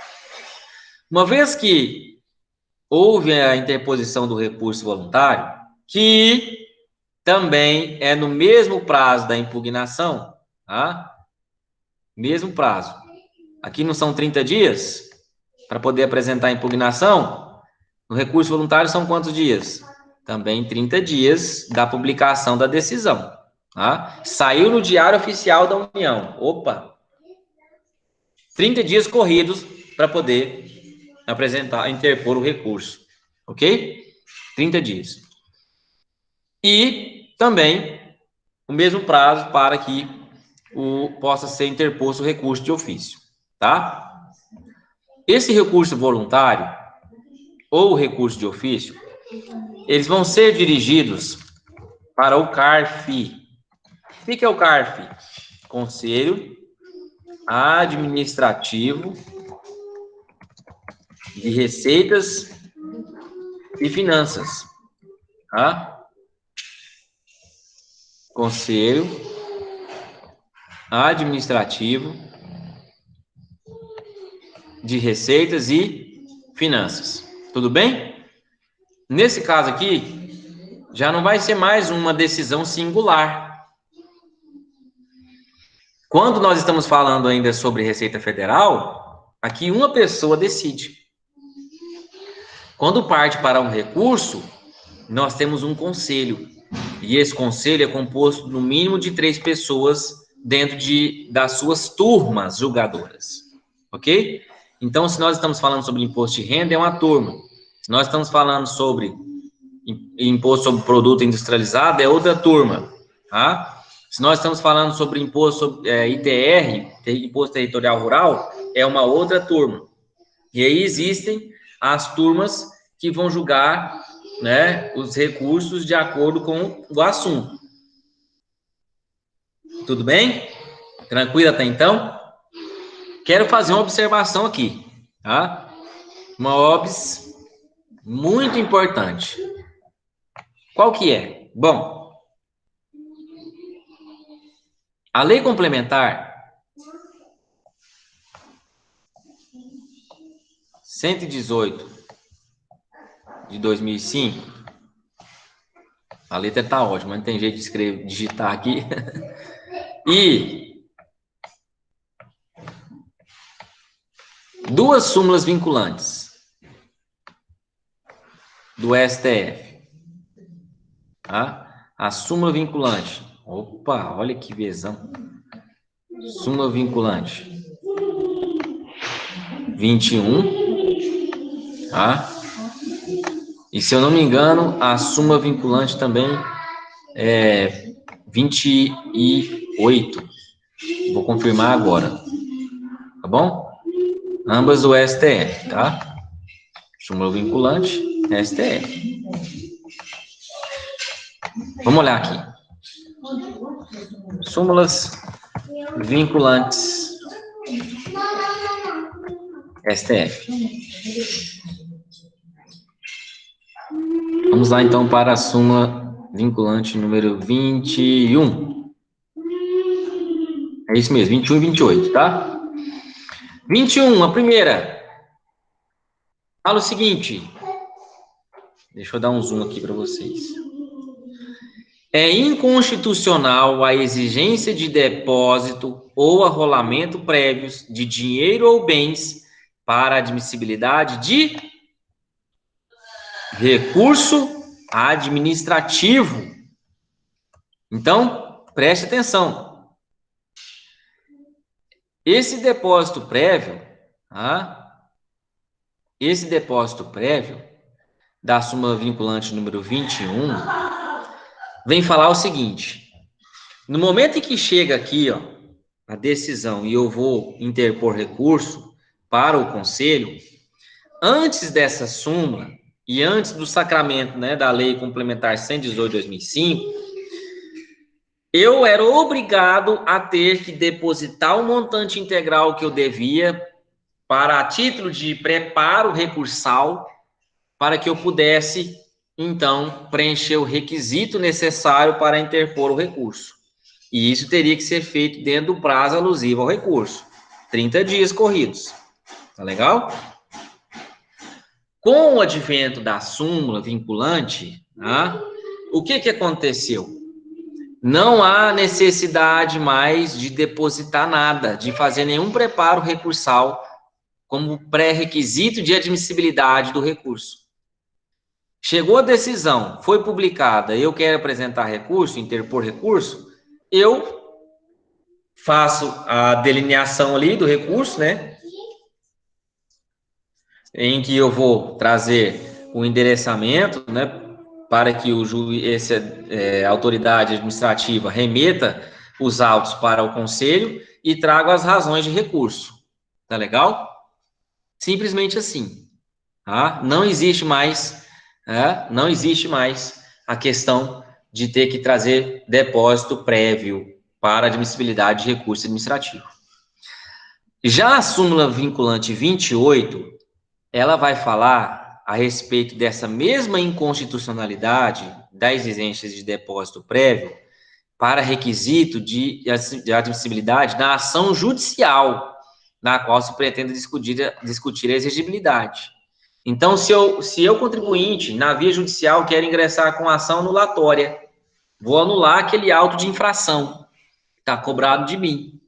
Uma vez que houve a interposição do recurso voluntário, que também é no mesmo prazo da impugnação, tá? Mesmo prazo. Aqui não são 30 dias para poder apresentar a impugnação? No recurso voluntário são quantos dias? Também 30 dias da publicação da decisão, tá? Saiu no Diário Oficial da União. Opa! 30 dias corridos para poder apresentar, interpor o recurso, ok? 30 dias. E também o mesmo prazo para que possa ser interposto o recurso de ofício, tá? Esse recurso voluntário ou recurso de ofício, eles vão ser dirigidos para o CARF. O que é o CARF? Conselho Administrativo de Receitas e Finanças, tá? Conselho Administrativo de Receitas e Finanças. Tudo bem? Nesse caso aqui, já não vai ser mais uma decisão singular. Quando nós estamos falando ainda sobre Receita Federal, aqui uma pessoa decide. Quando parte para um recurso, nós temos um conselho. E esse conselho é composto no mínimo de 3 pessoas dentro das suas turmas julgadoras. Ok? Então, se nós estamos falando sobre imposto de renda, é uma turma. Se nós estamos falando sobre imposto sobre produto industrializado, é outra turma. Tá? Se nós estamos falando sobre imposto sobre, ITR, Imposto Territorial Rural, é uma outra turma. E aí existem as turmas que vão julgar, né, os recursos de acordo com o assunto. Tudo bem? Tranquilo até então? Quero fazer uma observação aqui, tá? Uma obs muito importante. Qual que é? Bom, a Lei Complementar 118 de 2005, a letra tá ótima, não tem jeito de escrever, digitar aqui. E 2 súmulas vinculantes do STF. Tá? A súmula vinculante. Opa, olha que visão. Súmula vinculante 21. Tá? E se eu não me engano, a súmula vinculante também é 28. Vou confirmar agora. Tá bom? Ambas do STF, tá? Súmula vinculante, STF. Vamos olhar aqui. Súmulas vinculantes, STF. Vamos lá, então, para a súmula vinculante número 21. É isso mesmo, 21 e 28, tá? 21, a primeira. Fala o seguinte. Deixa eu dar um zoom aqui para vocês. É inconstitucional a exigência de depósito ou arrolamento prévios de dinheiro ou bens para admissibilidade de recurso administrativo. Então, preste atenção. Esse depósito prévio, da súmula vinculante número 21, vem falar o seguinte: no momento em que chega aqui, ó, a decisão e eu vou interpor recurso para o conselho, antes dessa súmula e antes do sacramento, né, da Lei Complementar 118 de 2005, eu era obrigado a ter que depositar o montante integral que eu devia para a título de preparo recursal, para que eu pudesse, então, preencher o requisito necessário para interpor o recurso. E isso teria que ser feito dentro do prazo alusivo ao recurso. 30 dias corridos. Tá legal? Com o advento da súmula vinculante, tá? O que aconteceu? Não há necessidade mais de depositar nada, de fazer nenhum preparo recursal como pré-requisito de admissibilidade do recurso. Chegou a decisão, foi publicada, eu quero apresentar recurso, interpor recurso, eu faço a delineação ali do recurso, né? Em que eu vou trazer o endereçamento, né? Para que o juiz, a autoridade administrativa remeta os autos para o conselho e traga as razões de recurso. Tá legal? Simplesmente assim. Tá? Não existe mais, não existe mais a questão de ter que trazer depósito prévio para admissibilidade de recurso administrativo. Já a súmula vinculante 28, ela vai falar a respeito dessa mesma inconstitucionalidade das exigências de depósito prévio para requisito de admissibilidade na ação judicial, na qual se pretende discutir a exigibilidade. Então, se eu contribuinte, na via judicial, quero ingressar com ação anulatória, vou anular aquele auto de infração que está cobrado de mim.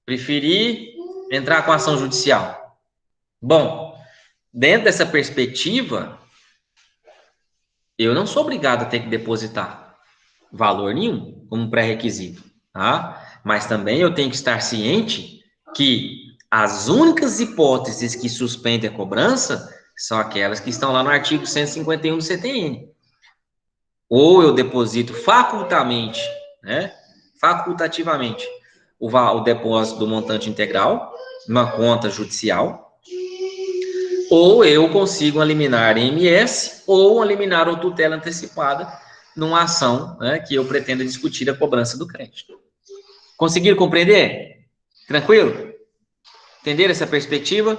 Preferi entrar com ação judicial. Bom, dentro dessa perspectiva, eu não sou obrigado a ter que depositar valor nenhum como pré-requisito, tá? Mas também eu tenho que estar ciente que as únicas hipóteses que suspendem a cobrança são aquelas que estão lá no artigo 151 do CTN. Ou eu deposito facultativamente, né? Facultativamente, o depósito do montante integral numa conta judicial, ou eu consigo uma liminar em MS ou uma liminar ou tutela antecipada numa ação, né, que eu pretendo discutir a cobrança do crédito. Conseguiram compreender? Tranquilo? Entenderam essa perspectiva?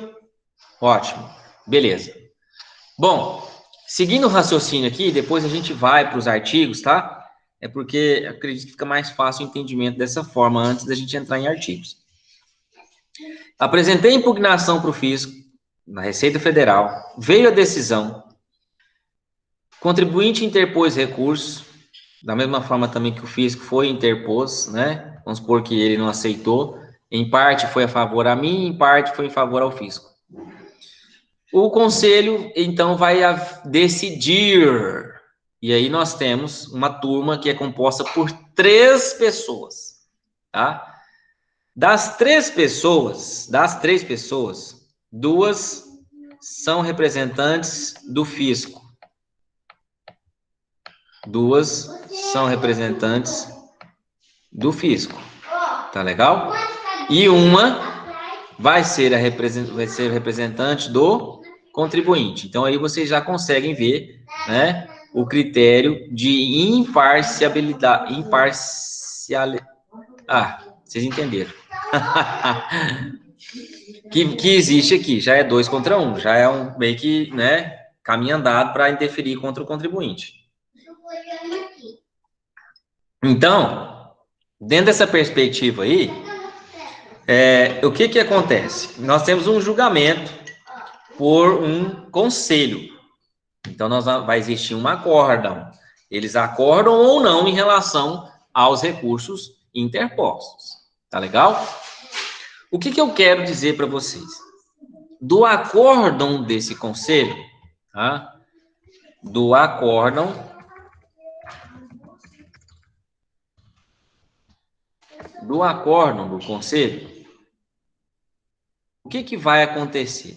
Ótimo. Beleza. Bom, seguindo o raciocínio aqui, depois a gente vai para os artigos, tá? É porque acredito que fica mais fácil o entendimento dessa forma antes da gente entrar em artigos. Apresentei impugnação para o fisco, na Receita Federal, veio a decisão, contribuinte interpôs recurso, da mesma forma também que o fisco foi interpôs, né? Vamos supor que ele não aceitou, em parte foi a favor a mim, em parte foi em favor ao fisco. O conselho, então, vai decidir. E aí nós temos uma turma que é composta por 3 pessoas, tá? Das três pessoas, 2 são representantes do fisco. 2 são representantes do fisco. Tá legal? E uma vai ser o representante do contribuinte. Então, aí vocês já conseguem ver, né, o critério de imparcialidade. Vocês entenderam. que existe aqui. Já é 2 contra 1. Já é um meio que, né, caminho andado para interferir contra o contribuinte. Então, dentro dessa perspectiva aí, o que acontece? Nós temos um julgamento por um conselho. Então, vai existir um acórdão. Eles acordam ou não em relação aos recursos interpostos. Tá legal? O que eu quero dizer para vocês? Do acórdão desse conselho, tá? Do acórdão do conselho, o que vai acontecer?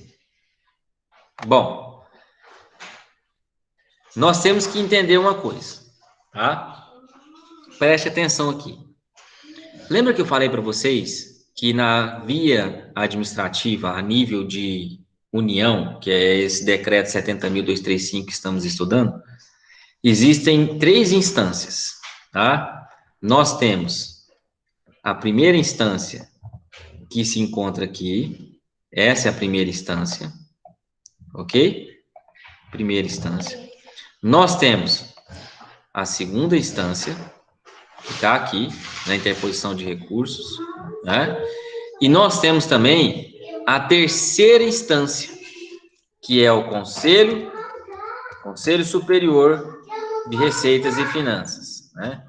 Bom, nós temos que entender uma coisa, tá? Preste atenção aqui. Lembra que eu falei para vocês que na via administrativa, a nível de União, que é esse decreto 70.235 que estamos estudando, existem 3 instâncias, tá? Nós temos a primeira instância que se encontra aqui, essa é a primeira instância, ok? Primeira instância. Nós temos a segunda instância, que está aqui, na interposição de recursos, né? E nós temos também a terceira instância, que é o Conselho Superior de Receitas e Finanças, né?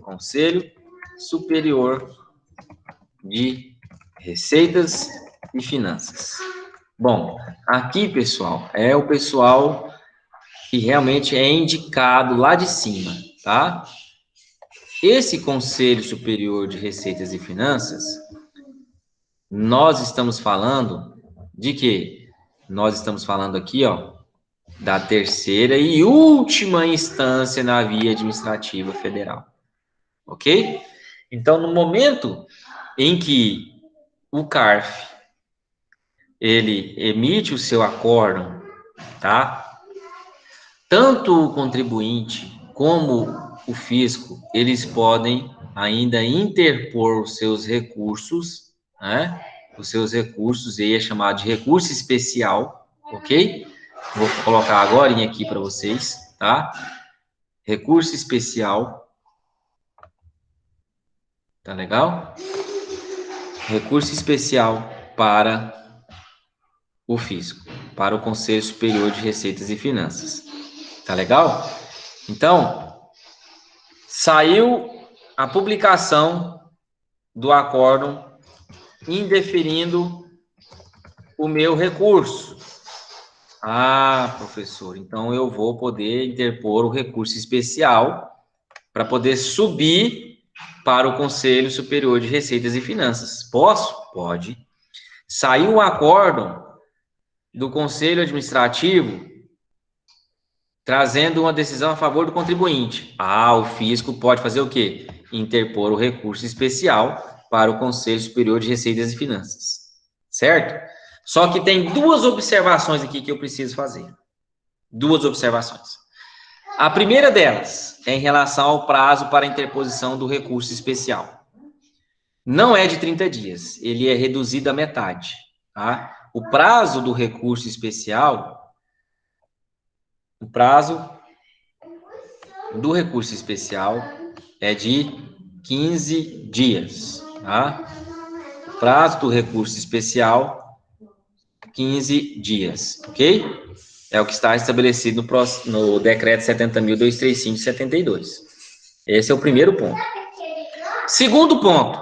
Conselho Superior de Receitas e Finanças. Bom, aqui, pessoal, é o pessoal que realmente é indicado lá de cima, tá? Esse Conselho Superior de Receitas e Finanças, nós estamos falando de quê? Nós estamos falando aqui, ó, da terceira e última instância na via administrativa federal, ok? Então, no momento em que o CARF, ele emite o seu acórdão, tá? Tanto o contribuinte como o fisco, eles podem ainda interpor os seus recursos, né? Os seus recursos, e é chamado de recurso especial, ok? Vou colocar agora aqui para vocês, tá? Recurso especial, tá legal? Recurso especial para o fisco, para o Conselho Superior de Receitas e Finanças, tá legal? Então, saiu a publicação do acórdão indeferindo o meu recurso. Ah, professor, então eu vou poder interpor o recurso especial para poder subir para o Conselho Superior de Receitas e Finanças. Posso? Pode. Saiu o acórdão do Conselho Administrativo trazendo uma decisão a favor do contribuinte. Ah, o fisco pode fazer o quê? Interpor o recurso especial para o Conselho Superior de Receitas e Finanças. Certo? Só que tem duas observações aqui que eu preciso fazer. Duas observações. A primeira delas é em relação ao prazo para interposição do recurso especial. Não é de 30 dias, ele é reduzido à metade, tá? O prazo do recurso especial, o prazo do recurso especial é de 15 dias, tá? Prazo do recurso especial, 15 dias, ok? É o que está estabelecido no decreto 70.235 de 72. Esse é o primeiro ponto. Segundo ponto,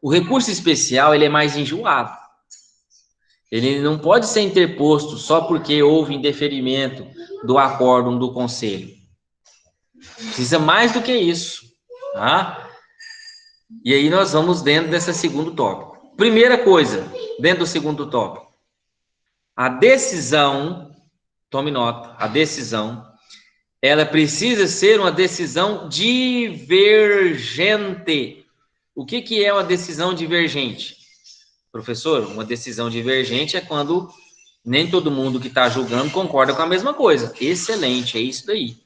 o recurso especial ele é mais enjoado. Ele não pode ser interposto só porque houve indeferimento do acórdão do conselho. Precisa mais do que isso, tá? E aí nós vamos dentro desse segundo tópico. Primeira coisa, dentro do segundo tópico, a decisão, tome nota, a decisão, ela precisa ser uma decisão divergente. O que é uma decisão divergente? Professor, uma decisão divergente é quando nem todo mundo que está julgando concorda com a mesma coisa. Excelente, é isso daí.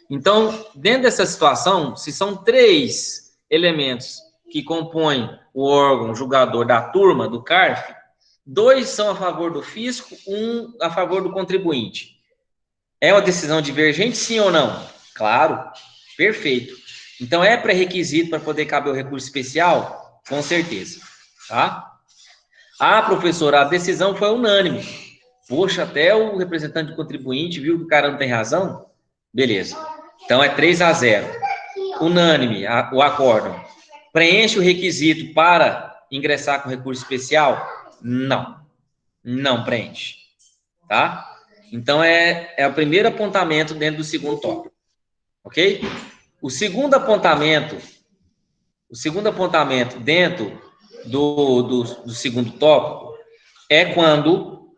Então, dentro dessa situação, se são 3 elementos que compõem o órgão julgador da turma, do CARF, 2 são a favor do fisco, 1 a favor do contribuinte. É uma decisão divergente, sim ou não? Claro, perfeito. Então, é pré-requisito para poder caber o recurso especial? Com certeza, tá? Ah, professora, a decisão foi unânime. Poxa, até o representante do contribuinte viu que o cara não tem razão? Beleza. Então, é 3-0. Unânime, o acórdão. Preenche o requisito para ingressar com recurso especial? Não. Não preenche. Tá? Então, é o primeiro apontamento dentro do segundo tópico. Ok? O segundo apontamento dentro do segundo tópico é quando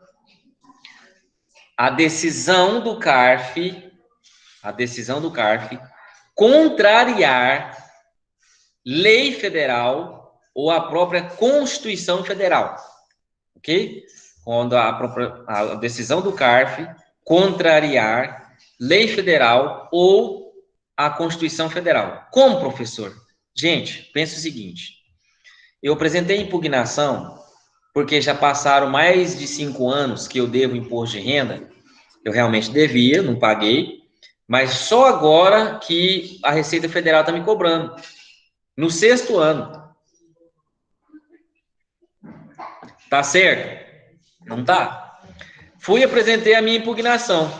a decisão do CARF contrariar lei federal ou a própria Constituição Federal, ok? Quando a decisão do CARF contrariar lei federal ou a Constituição Federal. Como, professor? Gente, pensa o seguinte, eu apresentei impugnação porque já passaram mais de 5 anos que eu devo imposto de renda, eu realmente devia, não paguei, mas só agora que a Receita Federal está me cobrando. No 6º ano. Tá certo? Não tá. Fui e apresentei a minha impugnação.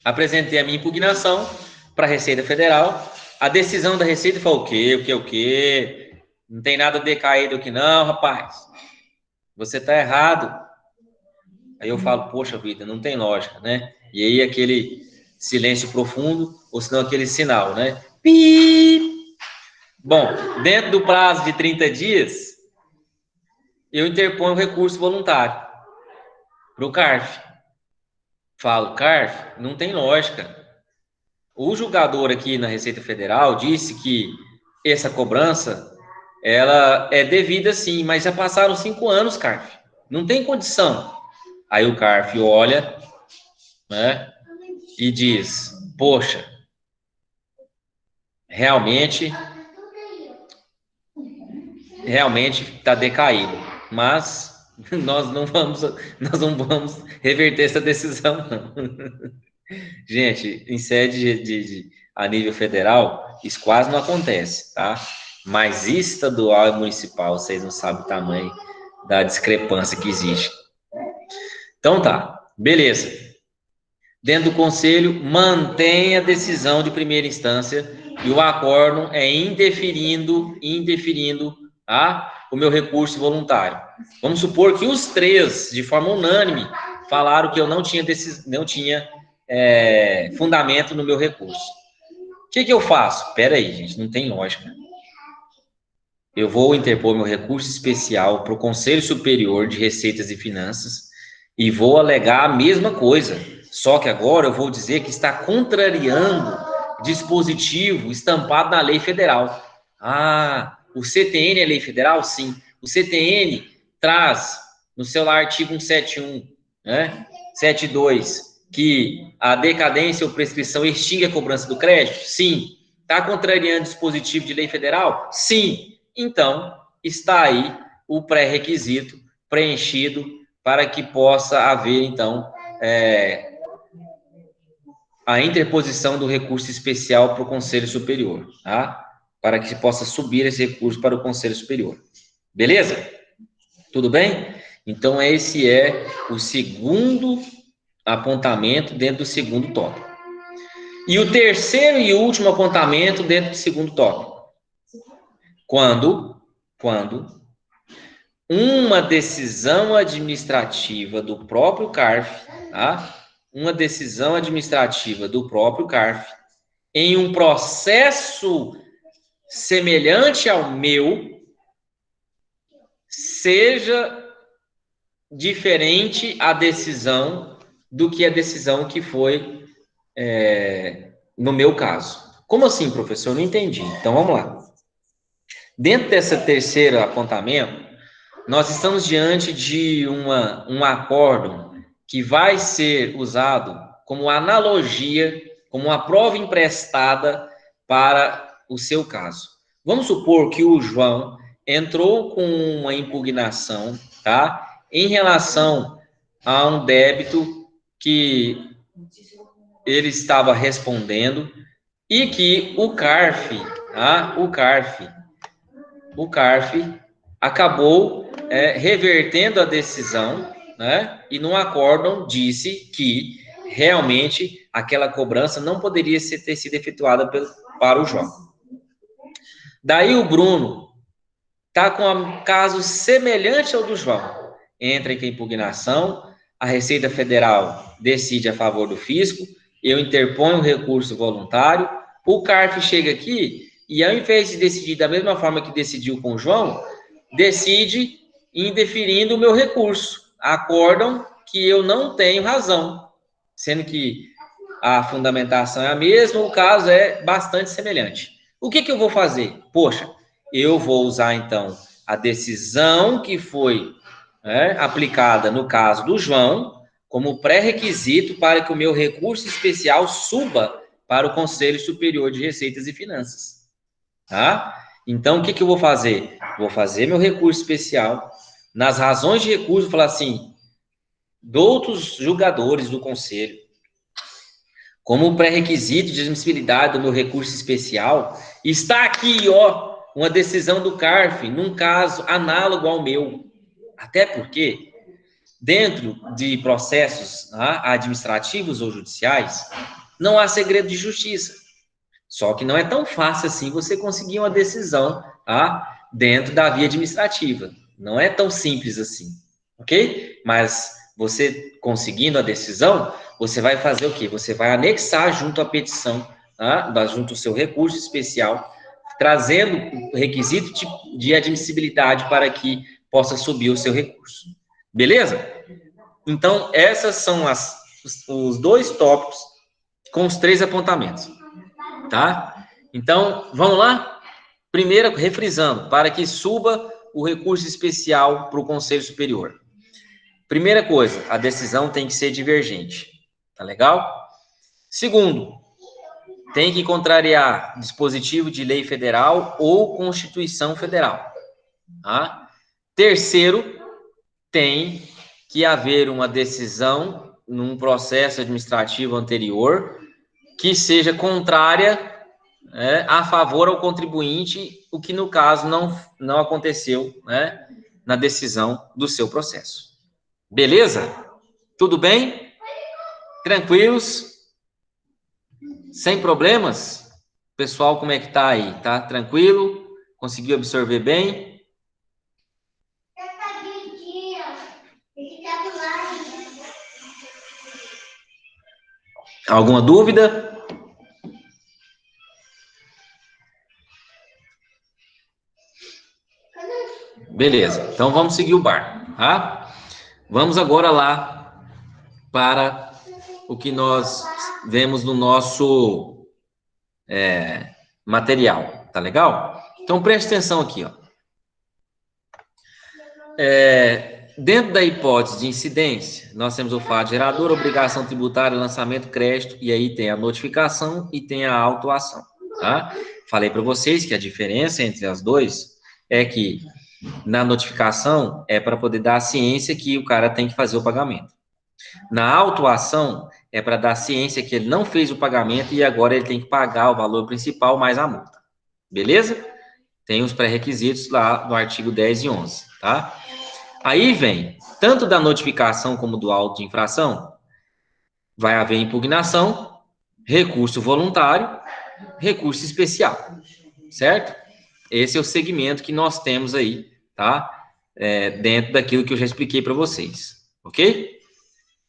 Apresentei a minha impugnação para a Receita Federal. A decisão da Receita foi o quê? O quê? Não tem nada decaído aqui não, rapaz. Você está errado. Aí eu falo, poxa vida, não tem lógica, né? E aí aquele silêncio profundo, ou senão aquele sinal, né? Pi! Bom, dentro do prazo de 30 dias, eu interponho um recurso voluntário para o CARF. Falo, CARF, não tem lógica. O julgador aqui na Receita Federal disse que essa cobrança, ela é devida sim, mas já passaram 5 anos, CARF. Não tem condição. Aí o CARF olha, né, e diz, poxa, realmente está decaído, mas nós não vamos reverter essa decisão, não. Gente, em sede a nível federal, isso quase não acontece, tá? Mas estadual e municipal, vocês não sabem o tamanho da discrepância que existe. Então tá, beleza. Dentro do conselho, mantém a decisão de primeira instância e o acórdão é indeferindo, tá? O meu recurso voluntário. Vamos supor que os três, de forma unânime, falaram que eu não tinha, fundamento no meu recurso. O que eu faço? Espera aí, gente, não tem lógica. Eu vou interpor meu recurso especial para o Conselho Superior de Receitas e Finanças e vou alegar a mesma coisa. Só que agora eu vou dizer que está contrariando dispositivo estampado na lei federal. Ah, o CTN é lei federal? Sim. O CTN traz no seu artigo 171, né? 72, que a decadência ou prescrição extingue a cobrança do crédito? Sim. Está contrariando dispositivo de lei federal? Sim. Então, está aí o pré-requisito preenchido para que possa haver, então, a interposição do recurso especial para o Conselho Superior, tá? Para que se possa subir esse recurso para o Conselho Superior. Beleza? Tudo bem? Então, esse é o segundo apontamento dentro do segundo tópico. E o terceiro e último apontamento dentro do segundo tópico. Quando uma decisão administrativa do próprio CARF, tá? Uma decisão administrativa do próprio CARF, em um processo semelhante ao meu, seja diferente a decisão do que a decisão que foi no meu caso. Como assim, professor? Eu não entendi. Então, vamos lá. Dentro desse terceiro apontamento, nós estamos diante de um acórdão que vai ser usado como analogia, como uma prova emprestada para o seu caso. Vamos supor que o João entrou com uma impugnação, tá? Em relação a um débito que ele estava respondendo e que o CARF, tá? O CARF acabou revertendo a decisão, né? E no acórdão disse que realmente aquela cobrança não poderia ter sido efetuada para o João. Daí o Bruno está com um caso semelhante ao do João. Entra em impugnação, a Receita Federal decide a favor do fisco, eu interponho um recurso voluntário, o CARF chega aqui e, ao invés de decidir da mesma forma que decidiu com o João, decide indeferindo o meu recurso. Acordam que eu não tenho razão, sendo que a fundamentação é a mesma, o caso é bastante semelhante. O que eu vou fazer? Poxa, eu vou usar, então, a decisão que foi aplicada no caso do João como pré-requisito para que o meu recurso especial suba para o Conselho Superior de Receitas e Finanças. Tá? Então, o que eu vou fazer? Vou fazer meu recurso especial. Nas razões de recurso, falar assim, doutos julgadores do Conselho, como pré-requisito de admissibilidade do meu recurso especial, está aqui, ó, uma decisão do CARF, num caso análogo ao meu. Até porque dentro de processos administrativos ou judiciais, não há segredo de justiça. Só que não é tão fácil assim você conseguir uma decisão dentro da via administrativa. Não é tão simples assim, ok? Mas você conseguindo a decisão, você vai fazer o quê? Você vai anexar junto à petição, junto ao seu recurso especial, trazendo o requisito de admissibilidade para que possa subir o seu recurso. Beleza? Então, essas são os 2 tópicos com os 3 apontamentos, tá? Então, vamos lá? Primeiro, refrisando, para que suba o recurso especial para o Conselho Superior. Primeira coisa, a decisão tem que ser divergente, tá legal? Segundo, tem que contrariar dispositivo de lei federal ou Constituição Federal, tá? Terceiro, tem que haver uma decisão num processo administrativo anterior que seja contrária a favor ao contribuinte, o que no caso não aconteceu na decisão do seu processo. Beleza? Tudo bem? Tranquilos? Sem problemas? Pessoal, como é que tá aí? Tá tranquilo? Conseguiu absorver bem? Alguma dúvida? Beleza, então vamos seguir o barco, tá? Vamos agora lá para o que nós vemos no nosso material, tá legal? Então preste atenção aqui, ó. Dentro da hipótese de incidência, nós temos o fato gerador, obrigação tributária, lançamento, crédito, e aí tem a notificação e tem a autuação, tá? Falei para vocês que a diferença entre as duas é que na notificação é para poder dar a ciência que o cara tem que fazer o pagamento. Na autuação é para dar a ciência que ele não fez o pagamento e agora ele tem que pagar o valor principal mais a multa. Beleza? Tem os pré-requisitos lá no artigo 10 e 11, tá? Aí vem, tanto da notificação como do auto de infração, vai haver impugnação, recurso voluntário, recurso especial, certo? Esse é o segmento que nós temos aí, tá? Dentro daquilo que eu já expliquei para vocês, ok?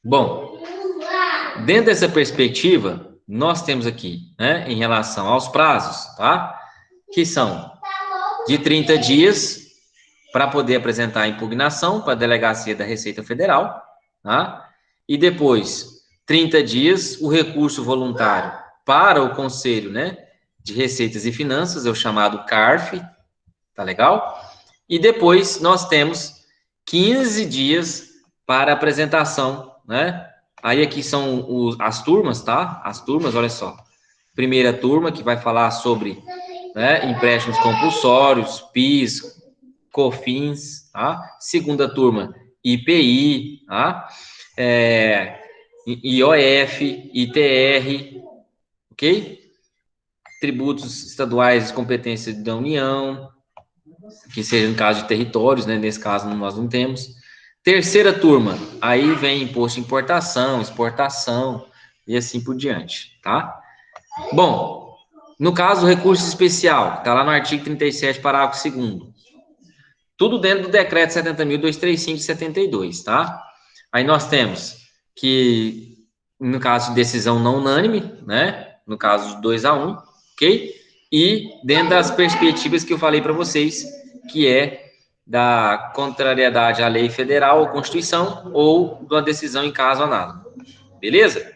Bom, dentro dessa perspectiva, nós temos aqui, em relação aos prazos, tá? Que são de 30 dias para poder apresentar a impugnação para a Delegacia da Receita Federal, tá? E depois, 30 dias, o recurso voluntário para o Conselho, de Receitas e Finanças, é o chamado CARF, tá legal? E depois nós temos 15 dias para apresentação, Aí aqui são as turmas, tá? As turmas, olha só. Primeira turma, que vai falar sobre empréstimos compulsórios, PIS, COFINS, tá? Segunda turma, IPI, tá? IOF, ITR, ok? Tributos estaduais de competência da União, que seja em caso de territórios, nesse caso nós não temos. Terceira turma, aí vem imposto de importação, exportação e assim por diante, tá? Bom, no caso, o recurso especial, está lá no artigo 37, parágrafo 2º. Tudo dentro do decreto 70.235 de 72, tá? Aí nós temos que, no caso de decisão não unânime, no caso de 2-1, ok? E dentro das perspectivas que eu falei para vocês, que é da contrariedade à lei federal ou Constituição, ou de uma decisão em caso análogo. Beleza?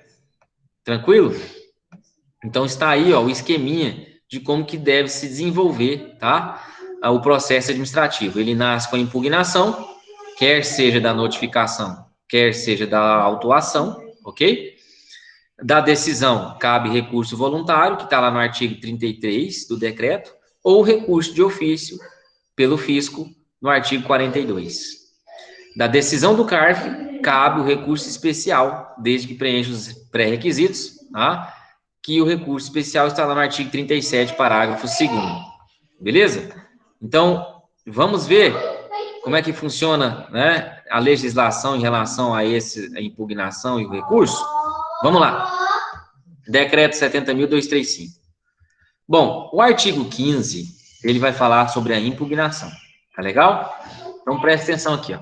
Tranquilo? Então está aí, ó, o esqueminha de como que deve se desenvolver, tá? O processo administrativo. Ele nasce com a impugnação, quer seja da notificação, quer seja da autuação, ok? Da decisão, cabe recurso voluntário, que está lá no artigo 33 do decreto, ou recurso de ofício pelo fisco, no artigo 42. Da decisão do CARF, cabe o recurso especial, desde que preencha os pré-requisitos, tá? Que o recurso especial está lá no artigo 37, parágrafo 2º. Beleza? Então, vamos ver como é que funciona, né, a legislação em relação a a impugnação e o recurso? Vamos lá. Decreto 70.235. Bom, o artigo 15, ele vai falar sobre a impugnação. Tá legal? Então, preste atenção aqui, ó.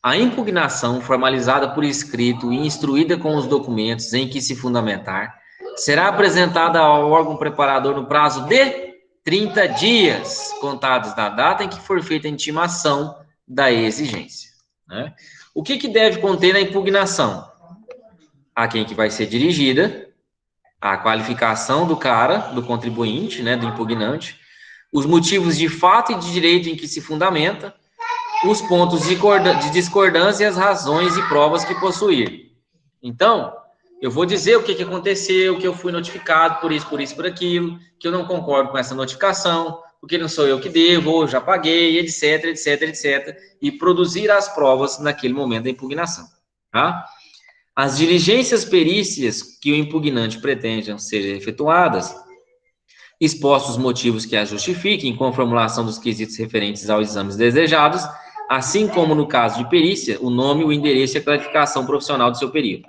A impugnação formalizada por escrito e instruída com os documentos em que se fundamentar será apresentada ao órgão preparador no prazo de 30 dias, contados da data em que for feita a intimação da exigência, né? O que deve conter na impugnação? A quem que vai ser dirigida, a qualificação do cara, do contribuinte, né, do impugnante, os motivos de fato e de direito em que se fundamenta, os pontos de discordância e as razões e provas que possuir. Então, eu vou dizer o que aconteceu, que eu fui notificado por isso, por aquilo, que eu não concordo com essa notificação, porque não sou eu que devo, eu já paguei, etc, etc, etc, e produzir as provas naquele momento da impugnação, tá? As diligências perícias que o impugnante pretende sejam efetuadas, expostos os motivos que as justifiquem, com a formulação dos quesitos referentes aos exames desejados, assim como no caso de perícia, o nome, o endereço e a classificação profissional do seu período.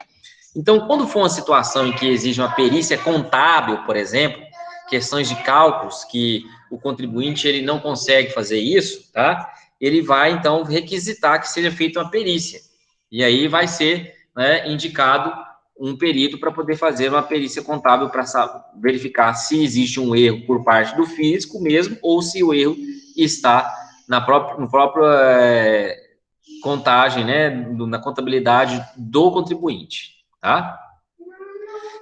Então, quando for uma situação em que exige uma perícia contábil, por exemplo, questões de cálculos que o contribuinte ele não consegue fazer isso, tá? Ele vai, então, requisitar que seja feita uma perícia. E aí vai ser, né, indicado um perito para poder fazer uma perícia contábil para verificar se existe um erro por parte do físico mesmo ou se o erro está no próprio contagem, né, na contabilidade do contribuinte, tá?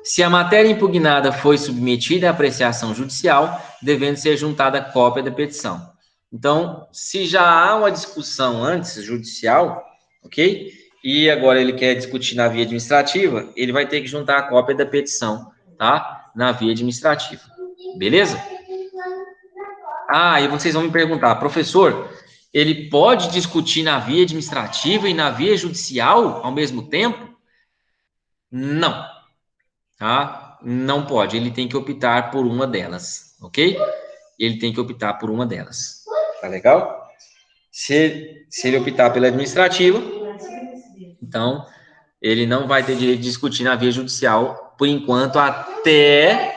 Se a matéria impugnada foi submetida à apreciação judicial, devendo ser juntada cópia da petição. Então, se já há uma discussão antes judicial, ok? E agora ele quer discutir na via administrativa, ele vai ter que juntar a cópia da petição, tá? Na via administrativa. Beleza? Ah, e vocês vão me perguntar, professor, ele pode discutir na via administrativa e na via judicial ao mesmo tempo? Não, tá? Não pode, ele tem que optar por uma delas, ok? Ele tem que optar por uma delas. Tá legal? Se ele optar pela administrativa, então ele não vai ter direito de discutir na via judicial por enquanto, até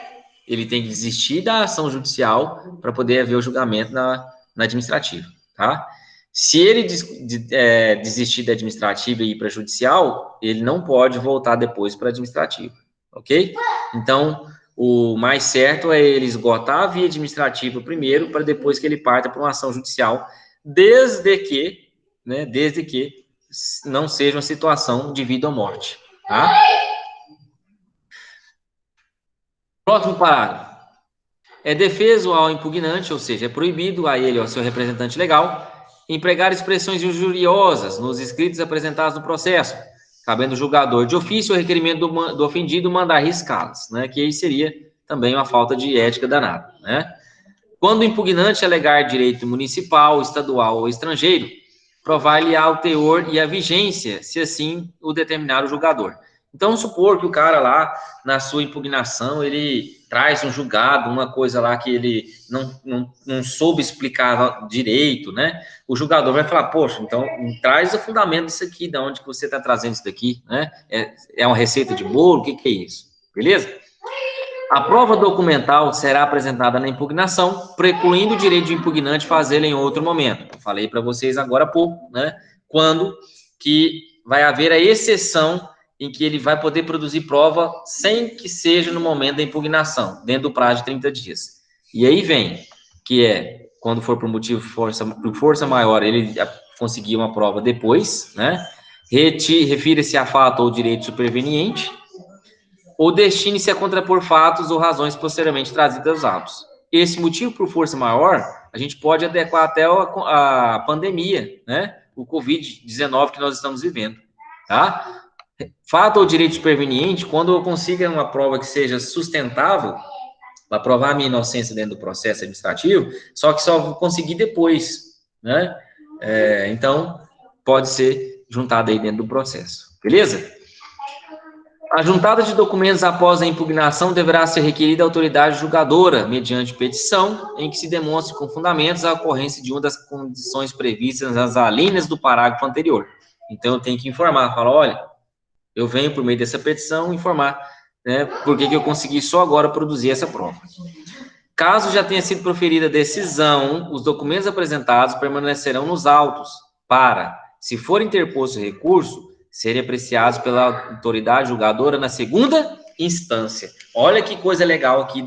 ele tem que desistir da ação judicial para poder haver o julgamento na administrativa, tá? Se ele desistir da administrativa e ir para a judicial, ele não pode voltar depois para a administrativa, ok? Então, o mais certo é ele esgotar a via administrativa primeiro, para depois que ele parta para uma ação judicial, desde que não seja uma situação de vida ou morte, tá? Próximo parágrafo. É defeso ao impugnante, ou seja, é proibido a ele ou ao seu representante legal empregar expressões injuriosas nos escritos apresentados no processo, cabendo o julgador de ofício o requerimento do ofendido mandar riscá-las, né? Que aí seria também uma falta de ética danada, né? Quando o impugnante alegar direito municipal, estadual ou estrangeiro, provar-lhe-á o teor e a vigência, se assim o determinar o julgador. Então, supor que o cara lá, na sua impugnação, ele traz um julgado, uma coisa lá que ele não soube explicar direito, né? O julgador vai falar, poxa, então traz o fundamento disso aqui, de onde que você está trazendo isso daqui, né? É uma receita de bolo? O que é isso? Beleza? A prova documental será apresentada na impugnação, precluindo o direito do impugnante fazê-la em outro momento. Eu falei para vocês agora há pouco, né? Quando que vai haver a exceção em que ele vai poder produzir prova sem que seja no momento da impugnação, dentro do prazo de 30 dias. E aí vem, que é, quando for por motivo por força maior, ele conseguir uma prova depois, né? Refira-se a fato ou direito superveniente, ou destine-se a contrapor fatos ou razões posteriormente trazidas aos autos. Esse motivo por força maior, a gente pode adequar até a pandemia, né? O Covid-19 que nós estamos vivendo, tá? Fato ou direito superveniente, quando eu consiga uma prova que seja sustentável, para provar a minha inocência dentro do processo administrativo, só que só vou conseguir depois, né? Então, pode ser juntado aí dentro do processo, beleza? A juntada de documentos após a impugnação deverá ser requerida à autoridade julgadora, mediante petição, em que se demonstre com fundamentos a ocorrência de uma das condições previstas nas alíneas do parágrafo anterior. Então, eu tenho que informar, falar, olha, eu venho por meio dessa petição informar, né, por que eu consegui só agora produzir essa prova. Caso já tenha sido proferida a decisão, os documentos apresentados permanecerão nos autos para, se for interposto recurso, serem apreciados pela autoridade julgadora na segunda instância. Olha que coisa legal aqui,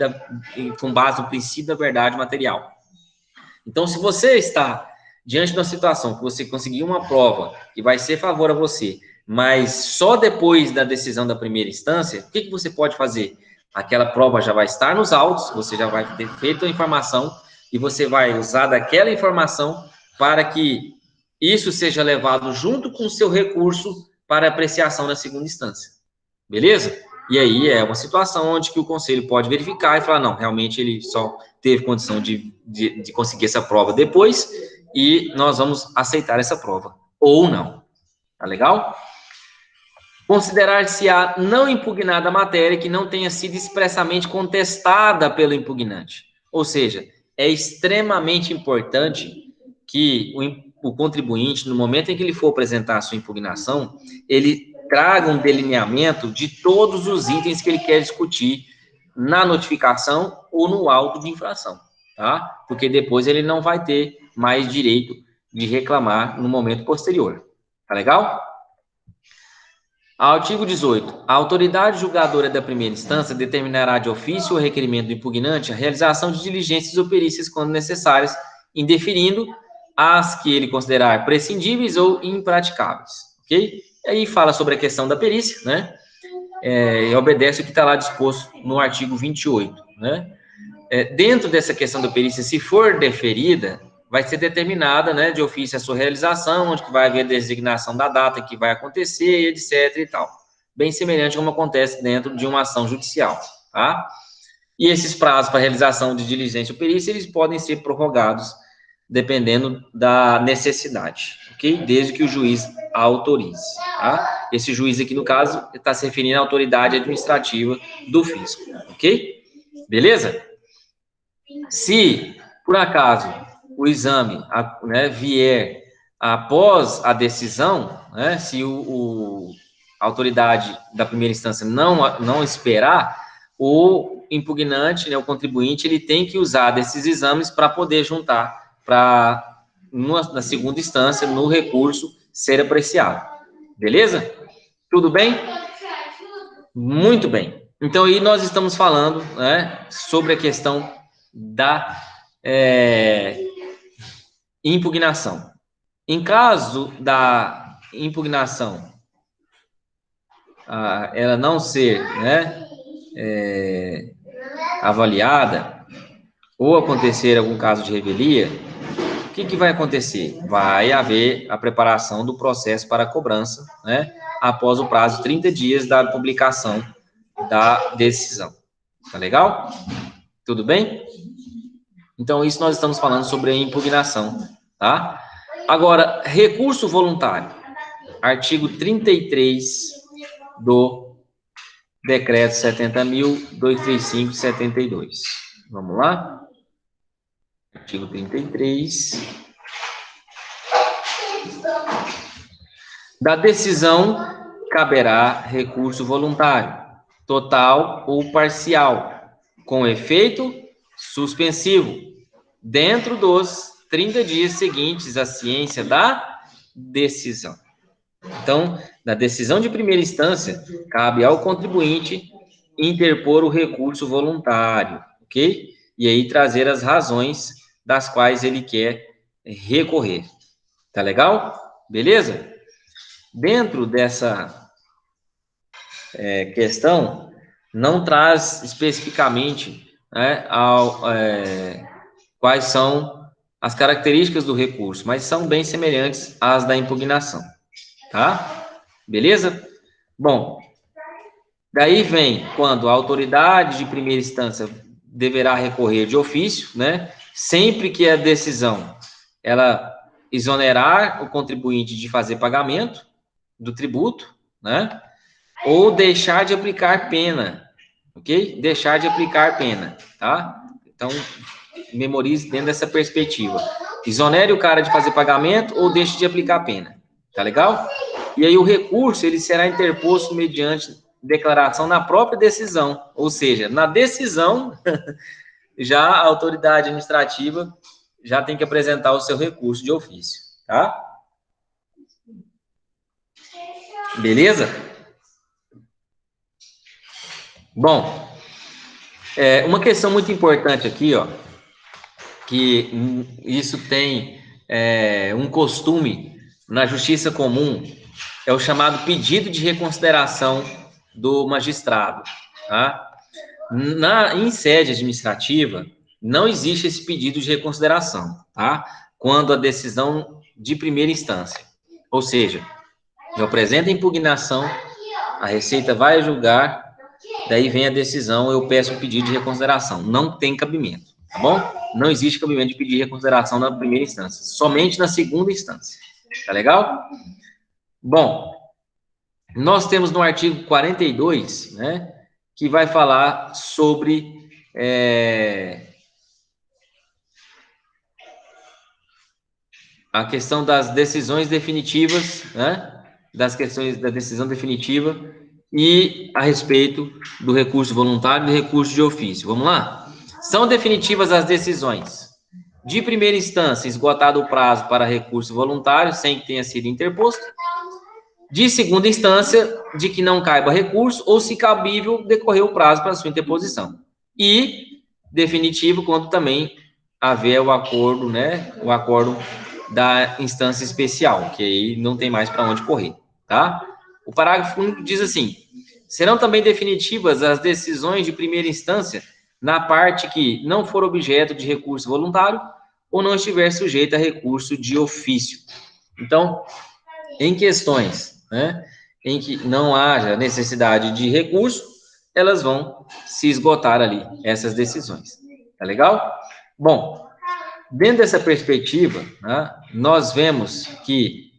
com base no princípio da verdade material. Então, se você está diante de uma situação que você conseguiu uma prova que vai ser favor a você, mas só depois da decisão da primeira instância, o que você pode fazer? Aquela prova já vai estar nos autos, você já vai ter feito a informação e você vai usar daquela informação para que isso seja levado junto com o seu recurso para apreciação na segunda instância. Beleza? E aí é uma situação onde que o conselho pode verificar e falar, não, realmente ele só teve condição de conseguir essa prova depois e nós vamos aceitar essa prova. Ou não. Tá legal? Considerar-se-á não impugnada a matéria que não tenha sido expressamente contestada pelo impugnante. Ou seja, é extremamente importante que o contribuinte, no momento em que ele for apresentar a sua impugnação, ele traga um delineamento de todos os itens que ele quer discutir na notificação ou no auto de infração, tá? Porque depois ele não vai ter mais direito de reclamar no momento posterior. Tá legal? Artigo 18. A autoridade julgadora da primeira instância determinará de ofício ou requerimento do impugnante a realização de diligências ou perícias quando necessárias, indeferindo as que ele considerar prescindíveis ou impraticáveis, ok? E aí fala sobre a questão da perícia, né? E obedece o que está lá disposto no artigo 28, né? Dentro dessa questão da perícia, se for deferida, vai ser determinada, né, de ofício a sua realização, onde que vai haver a designação da data que vai acontecer, etc e tal. Bem semelhante como acontece dentro de uma ação judicial, tá? E esses prazos para realização de diligência ou perícia, eles podem ser prorrogados dependendo da necessidade, ok? Desde que o juiz autorize, tá? Esse juiz aqui, no caso, está se referindo à autoridade administrativa do fisco, ok? Beleza? Se, por acaso, o exame, né, vier após a decisão, né, se a autoridade da primeira instância não esperar, o impugnante, né, o contribuinte, ele tem que usar desses exames para poder juntar na segunda instância, no recurso, ser apreciado. Beleza? Tudo bem? Muito bem. Então, aí nós estamos falando, né, sobre a questão da impugnação. Em caso da impugnação, ela não ser, né, avaliada, ou acontecer algum caso de revelia, o que vai acontecer? Vai haver a preparação do processo para cobrança, né, após o prazo de 30 dias da publicação da decisão. Tá legal? Tudo bem? Então, isso nós estamos falando sobre a impugnação, tá? Agora, recurso voluntário. Artigo 33 do Decreto 70.235/72. Vamos lá? Artigo 33. Da decisão caberá recurso voluntário, total ou parcial, com efeito suspensivo, dentro dos 30 dias seguintes à ciência da decisão. Então, da decisão de primeira instância, cabe ao contribuinte interpor o recurso voluntário, ok? E aí trazer as razões das quais ele quer recorrer. Tá legal? Beleza? Dentro dessa questão, não traz especificamente, né, quais são as características do recurso, mas são bem semelhantes às da impugnação, tá? Beleza? Bom, daí vem quando a autoridade de primeira instância deverá recorrer de ofício, né? Sempre que a decisão ela exonerar o contribuinte de fazer pagamento do tributo, né? ou deixar de aplicar pena, ok? Deixar de aplicar pena, tá? Então, memorize dentro dessa perspectiva. Exonere o cara de fazer pagamento ou deixe de aplicar pena, tá legal? E aí o recurso, ele será interposto mediante declaração na própria decisão, ou seja, na decisão, já a autoridade administrativa já tem que apresentar o seu recurso de ofício, tá? Beleza? Bom, uma questão muito importante aqui, ó, que isso tem um costume na justiça comum, é o chamado pedido de reconsideração do magistrado, tá? Em sede administrativa, não existe esse pedido de reconsideração, tá? Quando a decisão de primeira instância. Ou seja, eu apresento a impugnação, a Receita vai julgar, daí vem a decisão, eu peço o pedido de reconsideração. Não tem cabimento, tá bom? Não existe cabimento de pedir reconsideração na primeira instância, somente na segunda instância. Tá legal? Bom, nós temos no artigo 42, né, que vai falar sobre a questão das decisões definitivas, né, das questões da decisão definitiva e a respeito do recurso voluntário e do recurso de ofício. Vamos lá? São definitivas as decisões de primeira instância, esgotado o prazo para recurso voluntário, sem que tenha sido interposto. De segunda instância, de que não caiba recurso, ou se cabível, decorrer o prazo para sua interposição. E definitivo, quando também haver o acordo, né? O acordo da instância especial, que aí não tem mais para onde correr, tá? O parágrafo único diz assim: serão também definitivas as decisões de primeira instância na parte que não for objeto de recurso voluntário ou não estiver sujeita a recurso de ofício. Então, em questões, né, em que não haja necessidade de recurso, elas vão se esgotar ali, essas decisões. Tá legal? Bom, dentro dessa perspectiva, né, nós vemos que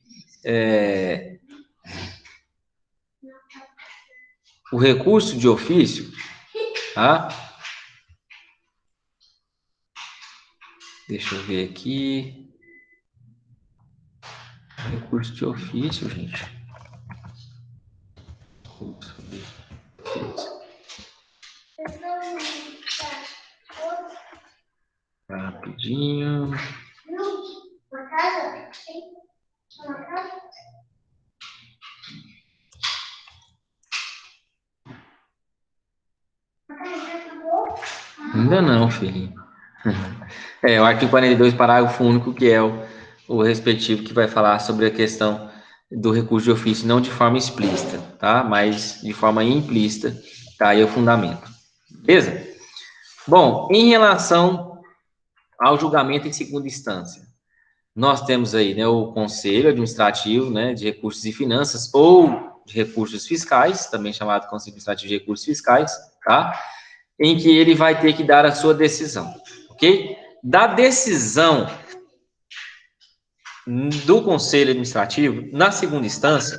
o recurso de ofício, tá? Deixa eu ver aqui. Recurso de ofício, gente. Rapidinho. Ainda não, filhinho. O artigo 42, parágrafo único, que é o respectivo, que vai falar sobre a questão do recurso de ofício, não de forma explícita, tá? Mas de forma implícita, tá aí o fundamento. Beleza? Bom, em relação ao julgamento em segunda instância, nós temos aí, né, o Conselho Administrativo, né, de Recursos e Finanças, ou de Recursos Fiscais, também chamado Conselho Administrativo de Recursos Fiscais, tá? Em que ele vai ter que dar a sua decisão, ok? Da decisão do Conselho Administrativo, na segunda instância,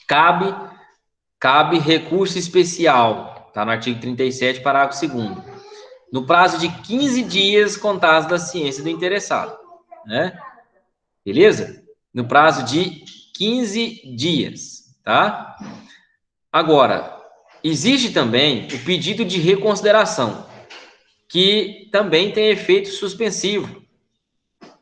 cabe recurso especial, tá no artigo 37, parágrafo 2º, no prazo de 15 dias contados da ciência do interessado, né? Beleza? No prazo de 15 dias, tá? Agora, existe também o pedido de reconsideração, que também tem efeito suspensivo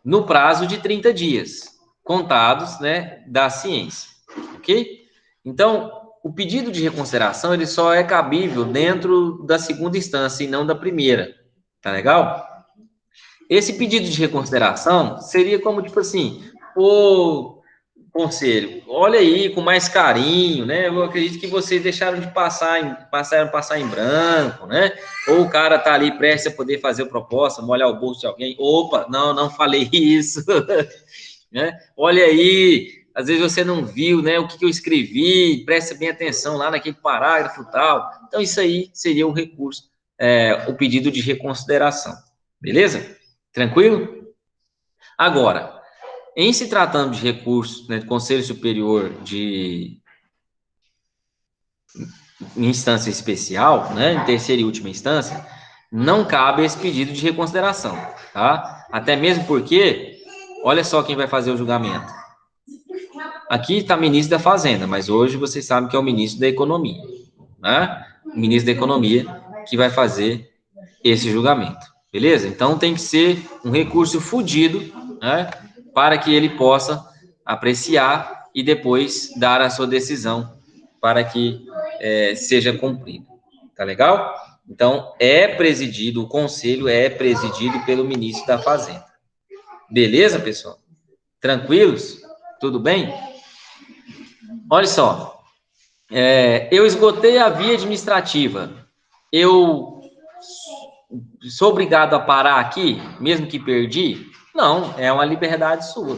no prazo de 30 dias, contados, né, da ciência, ok? Então, o pedido de reconsideração, ele só é cabível dentro da segunda instância e não da primeira, tá legal? Esse pedido de reconsideração seria como, tipo assim, ô, conselho, olha aí com mais carinho, né? Eu acredito que vocês deixaram de passar em branco, né? Ou o cara tá ali prestes a poder fazer a proposta, molhar o bolso de alguém. Opa, não falei isso, né? Olha aí, às vezes você não viu, né? O que eu escrevi, presta bem atenção lá naquele parágrafo e tal. Então, isso aí seria o recurso, o pedido de reconsideração. Beleza? Tranquilo? Agora, em se tratando de recurso, né, do Conselho Superior em instância especial, né, em terceira e última instância, não cabe esse pedido de reconsideração, tá? Até mesmo porque, olha só quem vai fazer o julgamento. Aqui está o ministro da Fazenda, mas hoje vocês sabem que é o ministro da Economia, né? O ministro da Economia que vai fazer esse julgamento, beleza? Então tem que ser um recurso fudido, né, para que ele possa apreciar e depois dar a sua decisão para que seja cumprido, tá legal? Então é presidido, o conselho é presidido pelo ministro da Fazenda, beleza, pessoal? Tranquilos? Tudo bem? Olha só, eu esgotei a via administrativa, eu sou obrigado a parar aqui, mesmo que perdi? Não, é uma liberdade sua.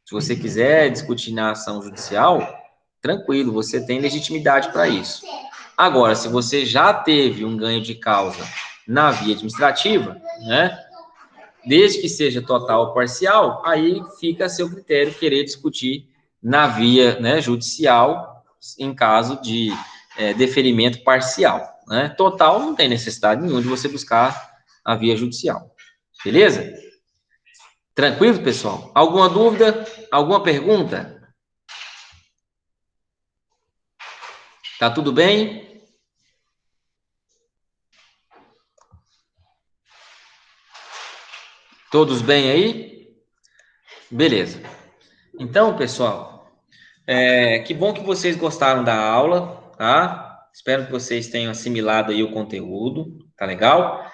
Se você quiser discutir na ação judicial, tranquilo, você tem legitimidade para isso. Agora, se você já teve um ganho de causa na via administrativa, né, desde que seja total ou parcial, aí fica a seu critério querer discutir na via, né, judicial, em caso de deferimento parcial, né? Total não tem necessidade nenhuma de você buscar a via judicial. Beleza? Tranquilo, pessoal? Alguma dúvida? Alguma pergunta? Tá tudo bem? Todos bem aí? Beleza. Então, pessoal, que bom que vocês gostaram da aula, tá? Espero que vocês tenham assimilado aí o conteúdo, tá legal?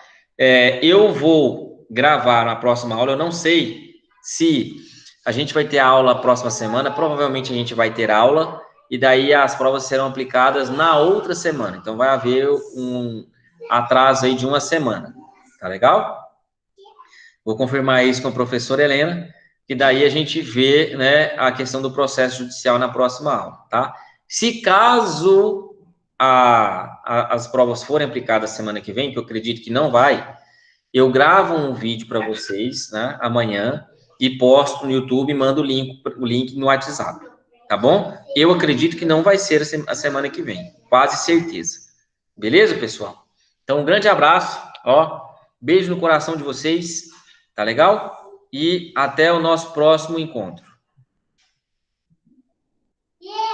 Eu vou gravar na próxima aula, eu não sei se a gente vai ter aula a próxima semana, provavelmente a gente vai ter aula, e daí as provas serão aplicadas na outra semana, então vai haver um atraso aí de uma semana, tá legal? Vou confirmar isso com a professora Helena, que daí a gente vê, né, a questão do processo judicial na próxima aula, tá? Se caso as provas forem aplicadas semana que vem, que eu acredito que não vai, eu gravo um vídeo para vocês, né, amanhã, e posto no YouTube e mando o link no WhatsApp, tá bom? Eu acredito que não vai ser a semana que vem, quase certeza. Beleza, pessoal? Então, um grande abraço, ó, beijo no coração de vocês, tá legal? E até o nosso próximo encontro.